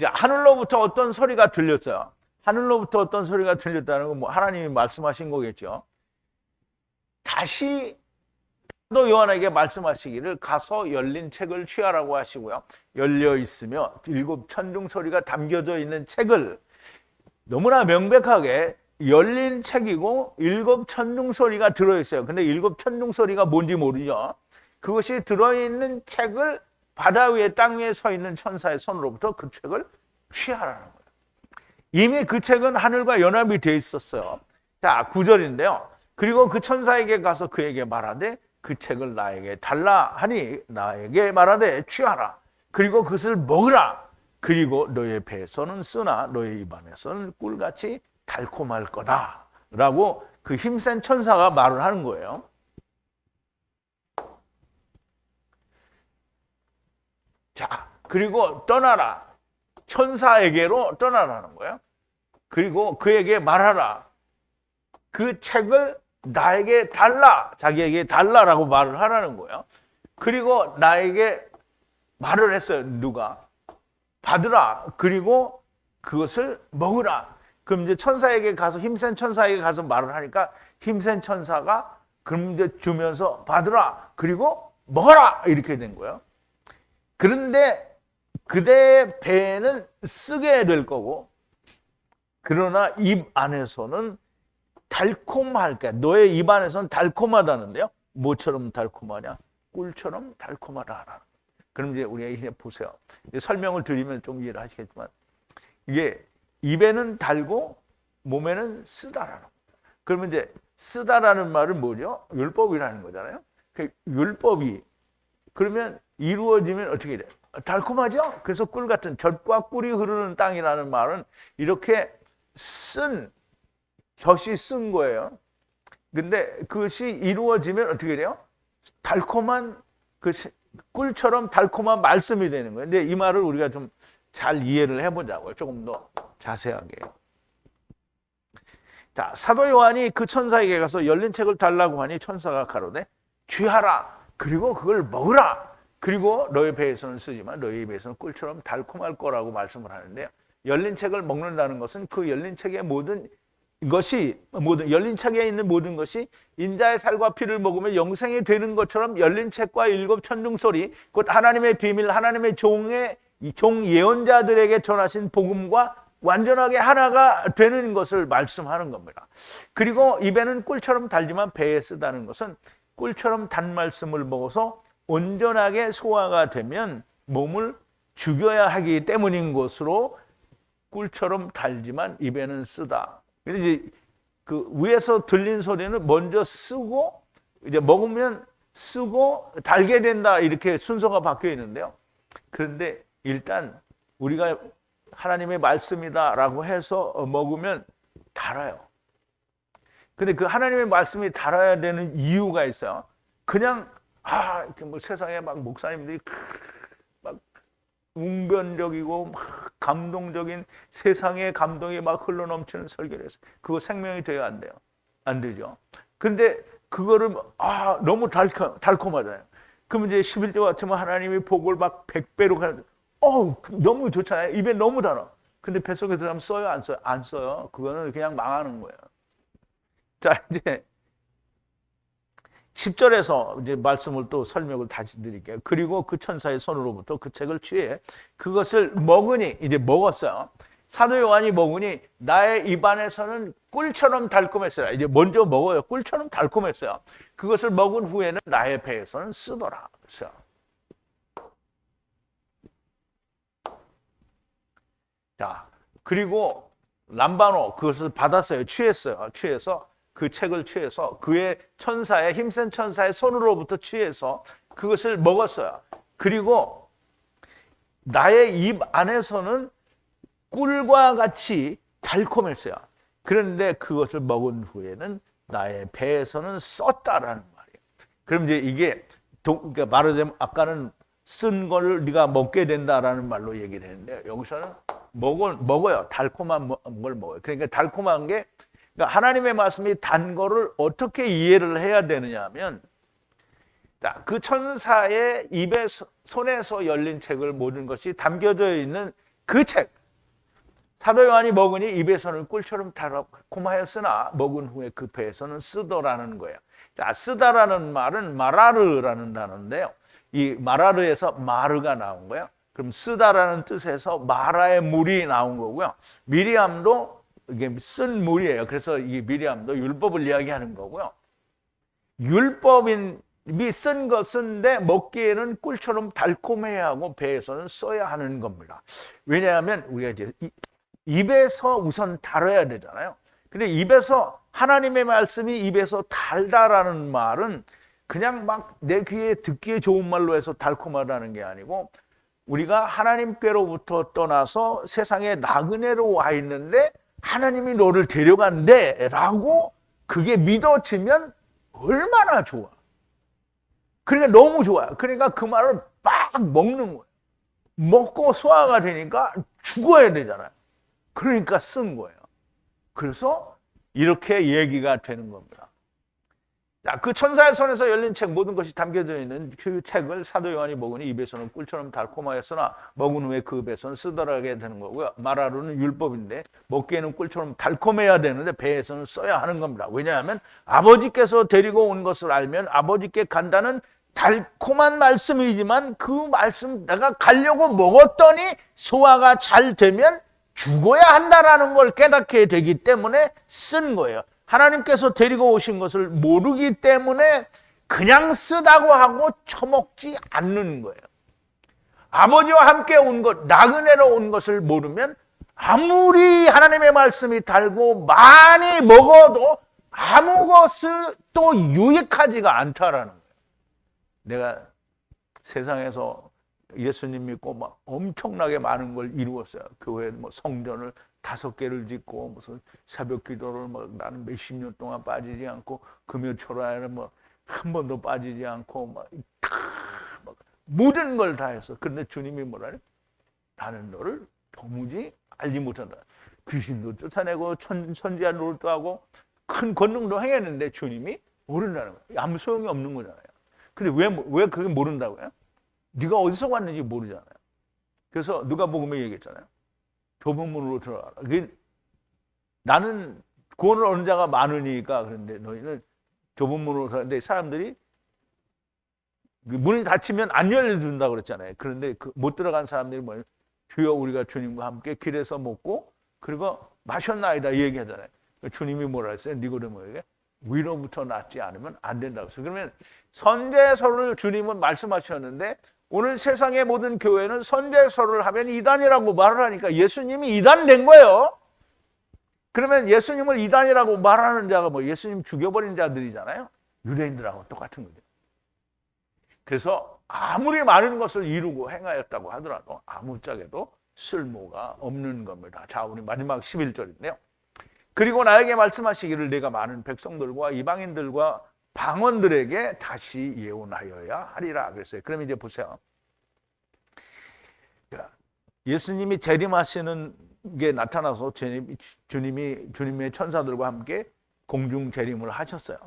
S1: 하늘로부터 어떤 소리가 들렸어요. 하늘로부터 어떤 소리가 들렸다는 건 뭐 하나님이 말씀하신 거겠죠. 다시 또 요한에게 말씀하시기를 가서 열린 책을 취하라고 하시고요. 열려 있으며 7 천둥 소리가 담겨져 있는 책을 너무나 명백하게 열린 책이고 7 천둥 소리가 들어있어요. 근데 7 천둥 소리가 뭔지 모르죠. 그것이 들어있는 책을 바다 위에 땅 위에 서 있는 천사의 손으로부터 그 책을 취하라는 거예요. 이미 그 책은 하늘과 연합이 되어 있었어요. 자, 9절인데요. 그리고 그 천사에게 가서 그에게 말하되 그 책을 나에게 달라 하니 나에게 말하되 취하라. 그리고 그것을 먹으라. 그리고 너의 배에서는 쓰나 너의 입안에서는 꿀같이 달콤할 거다. 라고 그 힘센 천사가 말을 하는 거예요. 자, 그리고 떠나라. 천사에게로 떠나라는 거예요. 그리고 그에게 말하라. 그 책을 나에게 달라. 자기에게 달라라고 말을 하라는 거예요. 그리고 나에게 말을 했어요. 누가? 받으라. 그리고 그것을 먹으라. 그럼 이제 천사에게 가서 힘센 천사에게 가서 말을 하니까 힘센 천사가 그럼 이제 주면서 받으라. 그리고 먹어라. 이렇게 된 거예요. 그런데 그대의 배에는 쓰게 될 거고 그러나 입 안에서는 달콤할게. 너의 입 안에서는 달콤하다는데요. 뭐처럼 달콤하냐? 꿀처럼 달콤하다. 그럼 이제 우리가 이제 보세요. 이제 설명을 드리면 좀 이해를 하시겠지만 이게 입에는 달고 몸에는 쓰다라는 거예요. 그러면 이제 쓰다라는 말은 뭐죠? 율법이라는 거잖아요. 그 율법이 그러면 이루어지면 어떻게 돼요? 달콤하죠? 그래서 꿀 같은 젖과 꿀이 흐르는 땅이라는 말은 이렇게 젖이 쓴 거예요. 근데 그것이 이루어지면 어떻게 돼요? 달콤한 꿀처럼 달콤한 말씀이 되는 거예요. 근데 이 말을 우리가 좀 잘 이해를 해보자고요. 조금 더 자세하게. 자, 사도 요한이 그 천사에게 가서 열린 책을 달라고 하니 천사가 가로되 취하라. 그리고 그걸 먹으라. 그리고 너희 배에서는 쓰지만 너희 입에서는 꿀처럼 달콤할 거라고 말씀을 하는데요. 열린 책을 먹는다는 것은 그 열린 책의 모든 열린 책에 있는 모든 것이 인자의 살과 피를 먹으면 영생이 되는 것처럼 열린 책과 일곱 천둥 소리, 곧 하나님의 비밀, 하나님의 종 예언자들에게 전하신 복음과 완전하게 하나가 되는 것을 말씀하는 겁니다. 그리고 입에는 꿀처럼 달지만 배에 쓰다는 것은 꿀처럼 단 말씀을 먹어서 온전하게 소화가 되면 몸을 죽여야 하기 때문인 것으로 꿀처럼 달지만 입에는 쓰다. 이제 그 위에서 들린 소리는 먼저 쓰고 이제 먹으면 쓰고 달게 된다, 이렇게 순서가 바뀌어 있는데요. 그런데 일단 우리가 하나님의 말씀이다라고 해서 먹으면 달아요. 근데 그 하나님의 말씀이 달아야 되는 이유가 있어요. 그냥 이렇게 뭐 세상에 막 목사님들이 막 웅변적이고 막 감동적인 세상의 감동이 막 흘러넘치는 설교를 해서 그거 생명이 돼야 안 돼요. 안 되죠. 근데 그거를 너무 달콤하잖아요. 그럼 이제 11조 같으면 하나님이 복을 막 100배로 가는, 너무 좋잖아요. 입에 너무 달아. 근데 뱃속에 들어가면 써요, 안 써요? 안 써요. 그거는 그냥 망하는 거예요. 자, 이제 10절에서 이제 말씀을 또 설명을 다시 드릴게요. 그리고 그 천사의 손으로부터 그 책을 취해 그것을 먹으니, 이제 먹었어요. 사도 요한이 먹으니 나의 입안에서는 꿀처럼 달콤했어요. 이제 먼저 먹어요. 꿀처럼 달콤했어요. 그것을 먹은 후에는 나의 배에서는 쓰더라. 그래서 자, 그리고 람바노 그것을 받았어요. 취해서 그 책을 취해서 그의 천사의, 힘센 천사의 손으로부터 취해서 그것을 먹었어요. 그리고 나의 입 안에서는 꿀과 같이 달콤했어요. 그런데 그것을 먹은 후에는 나의 배에서는 썼다라는 말이에요. 그럼 이제 이게 그러니까 말하자면 아까는 쓴 걸 네가 먹게 된다라는 말로 얘기를 했는데 여기서는 먹어요. 달콤한 걸 먹어요. 그러니까 달콤한 게, 그러니까 하나님의 말씀이 단 거를 어떻게 이해를 해야 되느냐 하면, 자, 그 천사의 입에 손에서 열린 책을 모든 것이 담겨져 있는 그 책, 사도 요한이 먹으니 입에서는 꿀처럼 달콤하였으나 먹은 후에 그 배에서는 쓰더라는 거예요. 자, 쓰다라는 말은 마라르라는 단어인데요. 이 마라르에서 마르가 나온 거예요. 그럼 쓰다라는 뜻에서 마라의 물이 나온 거고요. 미리암도 이게 쓴 물이에요. 그래서 이 미리암도 율법을 이야기하는 거고요. 율법이 쓴 것인데 먹기에는 꿀처럼 달콤해야 하고 배에서는 써야 하는 겁니다. 왜냐하면 우리가 이제 입에서 우선 다뤄야 되잖아요. 근데 입에서 하나님의 말씀이 입에서 달다라는 말은 그냥 막 내 귀에 듣기에 좋은 말로 해서 달콤하다는 게 아니고, 우리가 하나님께로부터 떠나서 세상에 나그네로 와 있는데 하나님이 너를 데려간대 라고 그게 믿어지면 얼마나 좋아. 그러니까 너무 좋아요. 그러니까 그 말을 막 먹는 거예요. 먹고 소화가 되니까 죽어야 되잖아요. 그러니까 쓴 거예요. 그래서 이렇게 얘기가 되는 겁니다. 자, 그 천사의 손에서 열린 책, 모든 것이 담겨져 있는 그 책을 사도 요한이 먹으니 입에서는 꿀처럼 달콤하였으나 먹은 후에 그 배에서는 쓰더라게 되는 거고요. 마라로는 율법인데 먹기에는 꿀처럼 달콤해야 되는데 배에서는 써야 하는 겁니다. 왜냐하면 아버지께서 데리고 온 것을 알면 아버지께 간다는 달콤한 말씀이지만 그 말씀 내가 가려고 먹었더니 소화가 잘 되면 죽어야 한다라는 걸 깨닫게 되기 때문에 쓴 거예요. 하나님께서 데리고 오신 것을 모르기 때문에 그냥 쓰다고 하고 처먹지 않는 거예요. 아버지와 함께 온 것, 나그네로 온 것을 모르면 아무리 하나님의 말씀이 달고 많이 먹어도 아무 것도 유익하지가 않다라는 거예요. 내가 세상에서 예수님 믿고 막 엄청나게 많은 걸 이루었어요. 교회 뭐 성전을 5개를 짓고 무슨 새벽 기도를 뭐 나는 몇십 년 동안 빠지지 않고 금요초라에는 뭐 한 번도 빠지지 않고 막 모든 걸 다 했어. 그런데 주님이 뭐라 그래? 나는 너를 도무지 알지 못한다. 귀신도 쫓아내고 선지자 노릇도 하고 큰 권능도 행했는데 주님이 모른다는 거예요. 아무 소용이 없는 거잖아요. 근데 왜 그게 모른다고요? 네가 어디서 왔는지 모르잖아요. 그래서 누가복음에 얘기했잖아요. 좁은 문으로 들어가라. 나는 구원을 얻는 자가 많으니까 그런데 너희는 좁은 문으로 들어가는데 사람들이 문이 닫히면 안 열려준다고 그랬잖아요. 그런데 못 들어간 사람들이 뭐예요? 주여 우리가 주님과 함께 길에서 먹고 그리고 마셨나이다 이 얘기하잖아요. 주님이 뭐라 했어요? 니고데모에게 위로부터 낫지 않으면 안 된다고 했어요. 그러면 선제서를 주님은 말씀하셨는데 오늘 세상의 모든 교회는 선제서를 하면 이단이라고 말을 하니까 예수님이 이단 된 거예요. 그러면 예수님을 이단이라고 말하는 자가 뭐 예수님 죽여버린 자들이잖아요. 유대인들하고 똑같은 거죠. 그래서 아무리 많은 것을 이루고 행하였다고 하더라도 아무짝에도 쓸모가 없는 겁니다. 자, 우리 마지막 11절인데요. 그리고 나에게 말씀하시기를 내가 많은 백성들과 이방인들과 방언들에게 다시 예언하여야 하리라 그랬어요. 그럼 이제 보세요. 예수님이 재림하시는 게 나타나서 주님의 천사들과 함께 공중 재림을 하셨어요.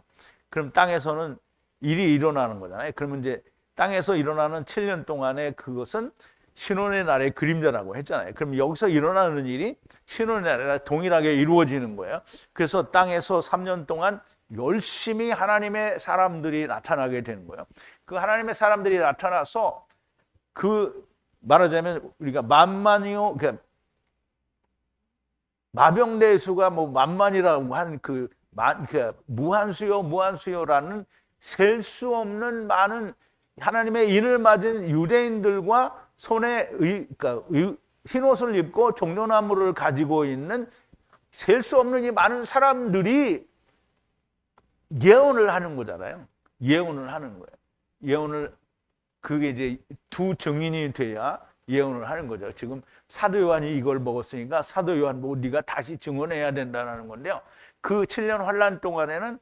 S1: 그럼 땅에서는 일이 일어나는 거잖아요. 그러면 이제 땅에서 일어나는 7년 동안의 그것은 신혼의 날의 그림자라고 했잖아요. 그럼 여기서 일어나는 일이 신혼의 날이라 동일하게 이루어지는 거예요. 그래서 땅에서 3년 동안 열심히 하나님의 사람들이 나타나게 되는 거예요. 그 하나님의 사람들이 나타나서 말하자면 우리가 만만이요, 그러니까 마병대수가 뭐 만만이라고 하는 무한수요라는 셀 수 없는 많은 하나님의 인을 맞은 유대인들과 손에 흰옷을 입고 종려나무를 가지고 있는 셀 수 없는 이 많은 사람들이 예언을 하는 거잖아요. 예언을 하는 거예요. 예언을 그게 이제 두 증인이 돼야 예언을 하는 거죠. 지금 사도 요한이 이걸 먹었으니까 사도 요한 보고 네가 다시 증언해야 된다는 건데요. 그 7년 환란 동안에는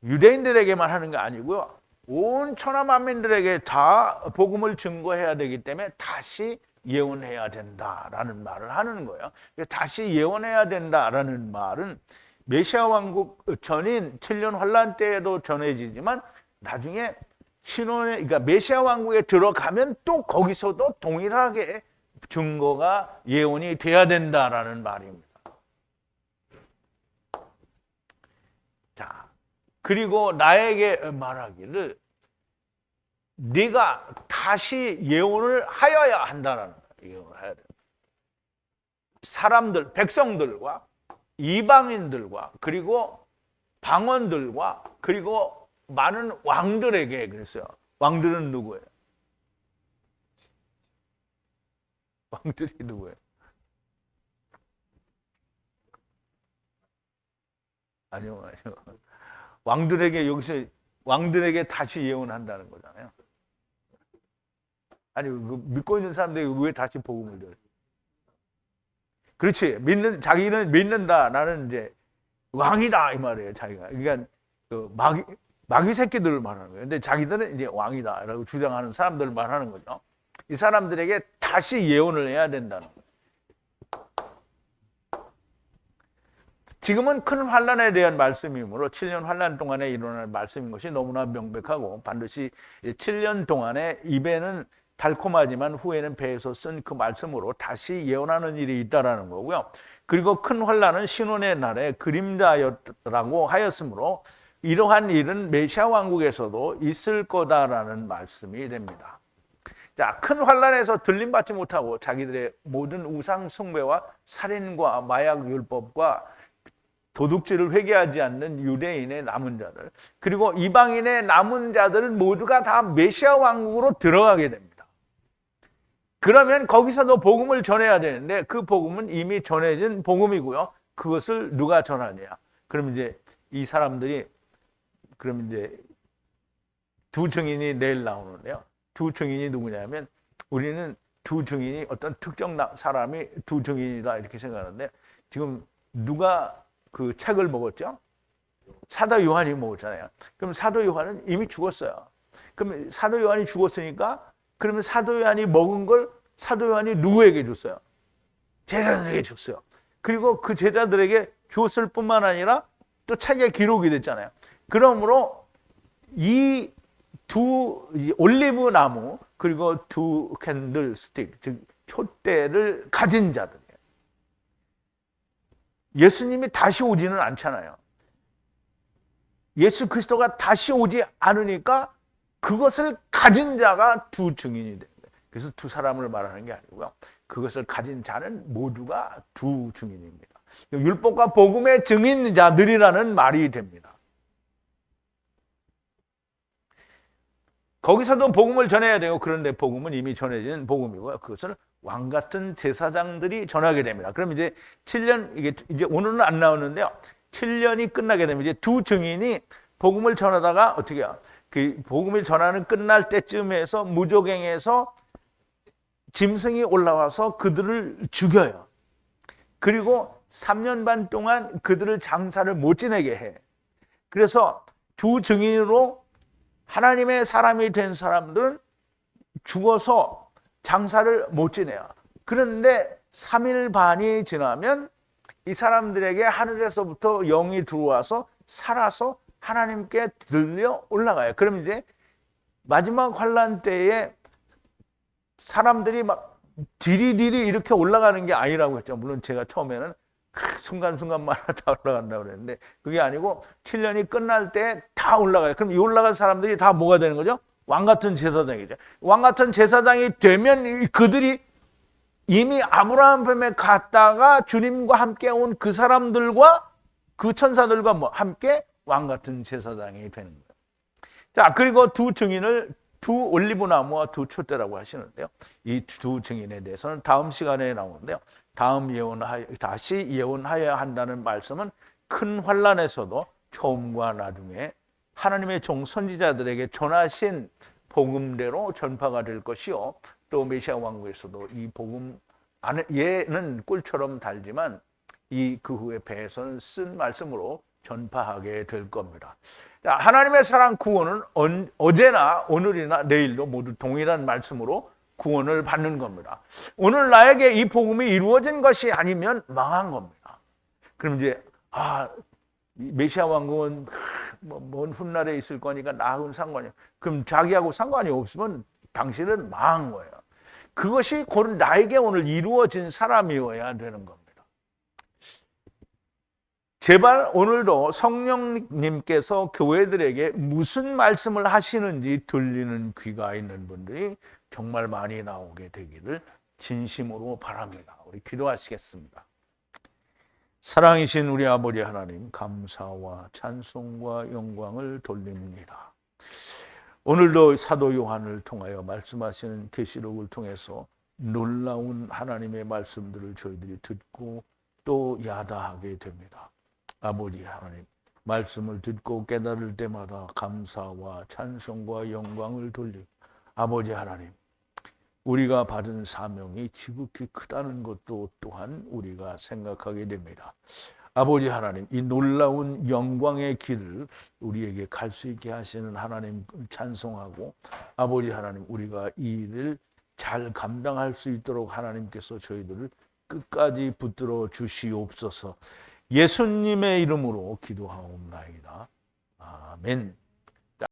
S1: 유대인들에게만 하는 게 아니고요. 온 천하 만민들에게 다 복음을 증거해야 되기 때문에 다시 예언해야 된다라는 말을 하는 거예요. 다시 예언해야 된다라는 말은 메시아 왕국 전인 7년 환란 때에도 전해지지만 나중에 그러니까 메시아 왕국에 들어가면 또 거기서도 동일하게 증거가 예언이 돼야 된다라는 말입니다. 자, 그리고 나에게 말하기를 네가 다시 예언을 하여야 한다라는 거예요. 예언을 해야 돼. 사람들, 백성들과 이방인들과 그리고 방언들과 그리고 많은 왕들에게 그랬어요. 왕들은 누구예요? 왕들이 누구예요? 아니요. 왕들에게 여기서 왕들에게 다시 예언한다는 거잖아요. 아니 믿고 있는 사람들에게 왜 다시 복음을 들어요? 그렇지. 자기는 믿는다. 나는 이제 왕이다 이 말이에요. 자기가. 그러니까 마귀 새끼들을 말하는 거예요. 근데 자기들은 이제 왕이다라고 주장하는 사람들을 말하는 거죠. 이 사람들에게 다시 예언을 해야 된다는 거예요. 지금은 큰 환란에 대한 말씀이므로 7년 환란 동안에 일어날 말씀인 것이 너무나 명백하고 반드시 7년 동안에 입에는 달콤하지만 후에는 배에서 쓴 그 말씀으로 다시 예언하는 일이 있다라는 거고요. 그리고 큰 환란은 신혼의 날에 그림자였라고 하였으므로 이러한 일은 메시아 왕국에서도 있을 거다라는 말씀이 됩니다. 자, 큰 환란에서 들림받지 못하고 자기들의 모든 우상 숭배와 살인과 마약 율법과 도둑질을 회개하지 않는 유대인의 남은 자들 그리고 이방인의 남은 자들은 모두가 다 메시아 왕국으로 들어가게 됩니다. 그러면 거기서도 복음을 전해야 되는데 그 복음은 이미 전해진 복음이고요. 그것을 누가 전하냐? 그럼 이제 이 사람들이 그럼 이제 두 증인이 내일 나오는데요. 두 증인이 누구냐면 우리는 두 증인이 어떤 특정 사람이 두 증인이다 이렇게 생각하는데 지금 누가 그 책을 먹었죠? 사도 요한이 먹었잖아요. 그럼 사도 요한은 이미 죽었어요. 그럼 사도 요한이 죽었으니까 그러면 사도 요한이 먹은 걸 사도 요한이 누구에게 줬어요? 제자들에게 줬어요. 그리고 그 제자들에게 줬을 뿐만 아니라 또 책에 기록이 됐잖아요. 그러므로 이 두 올리브 나무 그리고 두 캔들 스틱, 즉 촛대를 가진 자들이에요. 예수님이 다시 오지는 않잖아요. 예수 그리스도가 다시 오지 않으니까 그것을 가진 자가 두 증인이 됩니다. 그래서 두 사람을 말하는 게 아니고요. 그것을 가진 자는 모두가 두 증인입니다. 율법과 복음의 증인자들이라는 말이 됩니다. 거기서도 복음을 전해야 되고, 그런데 복음은 이미 전해진 복음이고요. 그것을 왕 같은 제사장들이 전하게 됩니다. 그럼 이제 7년, 이제 오늘은 안 나오는데요. 7년이 끝나게 되면 이제 두 증인이 복음을 전하다가 어떻게 해요? 그 복음을 전하는 끝날 때쯤에서 무조갱에서 짐승이 올라와서 그들을 죽여요. 그리고 3년 반 동안 그들을 장사를 못 지내게 해. 그래서 두 증인으로 하나님의 사람이 된 사람들은 죽어서 장사를 못 지내요. 그런데 3일 반이 지나면 이 사람들에게 하늘에서부터 영이 들어와서 살아서 하나님께 들려 올라가요. 그럼 이제 마지막 환란 때에 사람들이 막 디리디리 이렇게 올라가는 게 아니라고 했죠. 물론 제가 처음에는 순간순간마다 다 올라간다고 그랬는데 그게 아니고 7년이 끝날 때 다 올라가요. 그럼 이 올라간 사람들이 다 뭐가 되는 거죠? 왕 같은 제사장이죠. 왕 같은 제사장이 되면 그들이 이미 아브라함 뱀에 갔다가 주님과 함께 온 그 사람들과 그 천사들과 함께 왕 같은 제사장이 되는 거예요. 자, 그리고 두 증인을 두 올리브나무와 두 촛대라고 하시는데요. 이 두 증인에 대해서는 다음 시간에 나오는데요. 다시 예언하여야 한다는 말씀은 큰 환란에서도 처음과 나중에 하나님의 종 선지자들에게 전하신 복음대로 전파가 될 것이요. 또 메시아 왕국에서도 이 복음 얘는 꿀처럼 달지만 이 그 후에 배에서는 쓴 말씀으로 전파하게 될 겁니다. 하나님의 사랑 구원은 어제나 오늘이나 내일도 모두 동일한 말씀으로 구원을 받는 겁니다. 오늘 나에게 이 복음이 이루어진 것이 아니면 망한 겁니다. 그럼 이제 메시아 왕국은 먼 훗날에 있을 거니까 나하고는 상관이 없어요. 그럼 자기하고 상관이 없으면 당신은 망한 거예요. 그것이 곧 나에게 오늘 이루어진 사람이어야 되는 겁니다. 제발 오늘도 성령님께서 교회들에게 무슨 말씀을 하시는지 들리는 귀가 있는 분들이 정말 많이 나오게 되기를 진심으로 바랍니다. 우리 기도하시겠습니다. 사랑이신 우리 아버지 하나님, 감사와 찬송과 영광을 돌립니다. 오늘도 사도 요한을 통하여 말씀하시는 계시록을 통해서 놀라운 하나님의 말씀들을 저희들이 듣고 또 야다하게 됩니다. 아버지 하나님, 말씀을 듣고 깨달을 때마다 감사와 찬송과 영광을 돌리고, 아버지 하나님, 우리가 받은 사명이 지극히 크다는 것도 또한 우리가 생각하게 됩니다. 아버지 하나님, 이 놀라운 영광의 길을 우리에게 갈 수 있게 하시는 하나님 찬송하고, 아버지 하나님, 우리가 이 일을 잘 감당할 수 있도록 하나님께서 저희들을 끝까지 붙들어 주시옵소서. 예수님의 이름으로 기도하옵나이다. 아멘.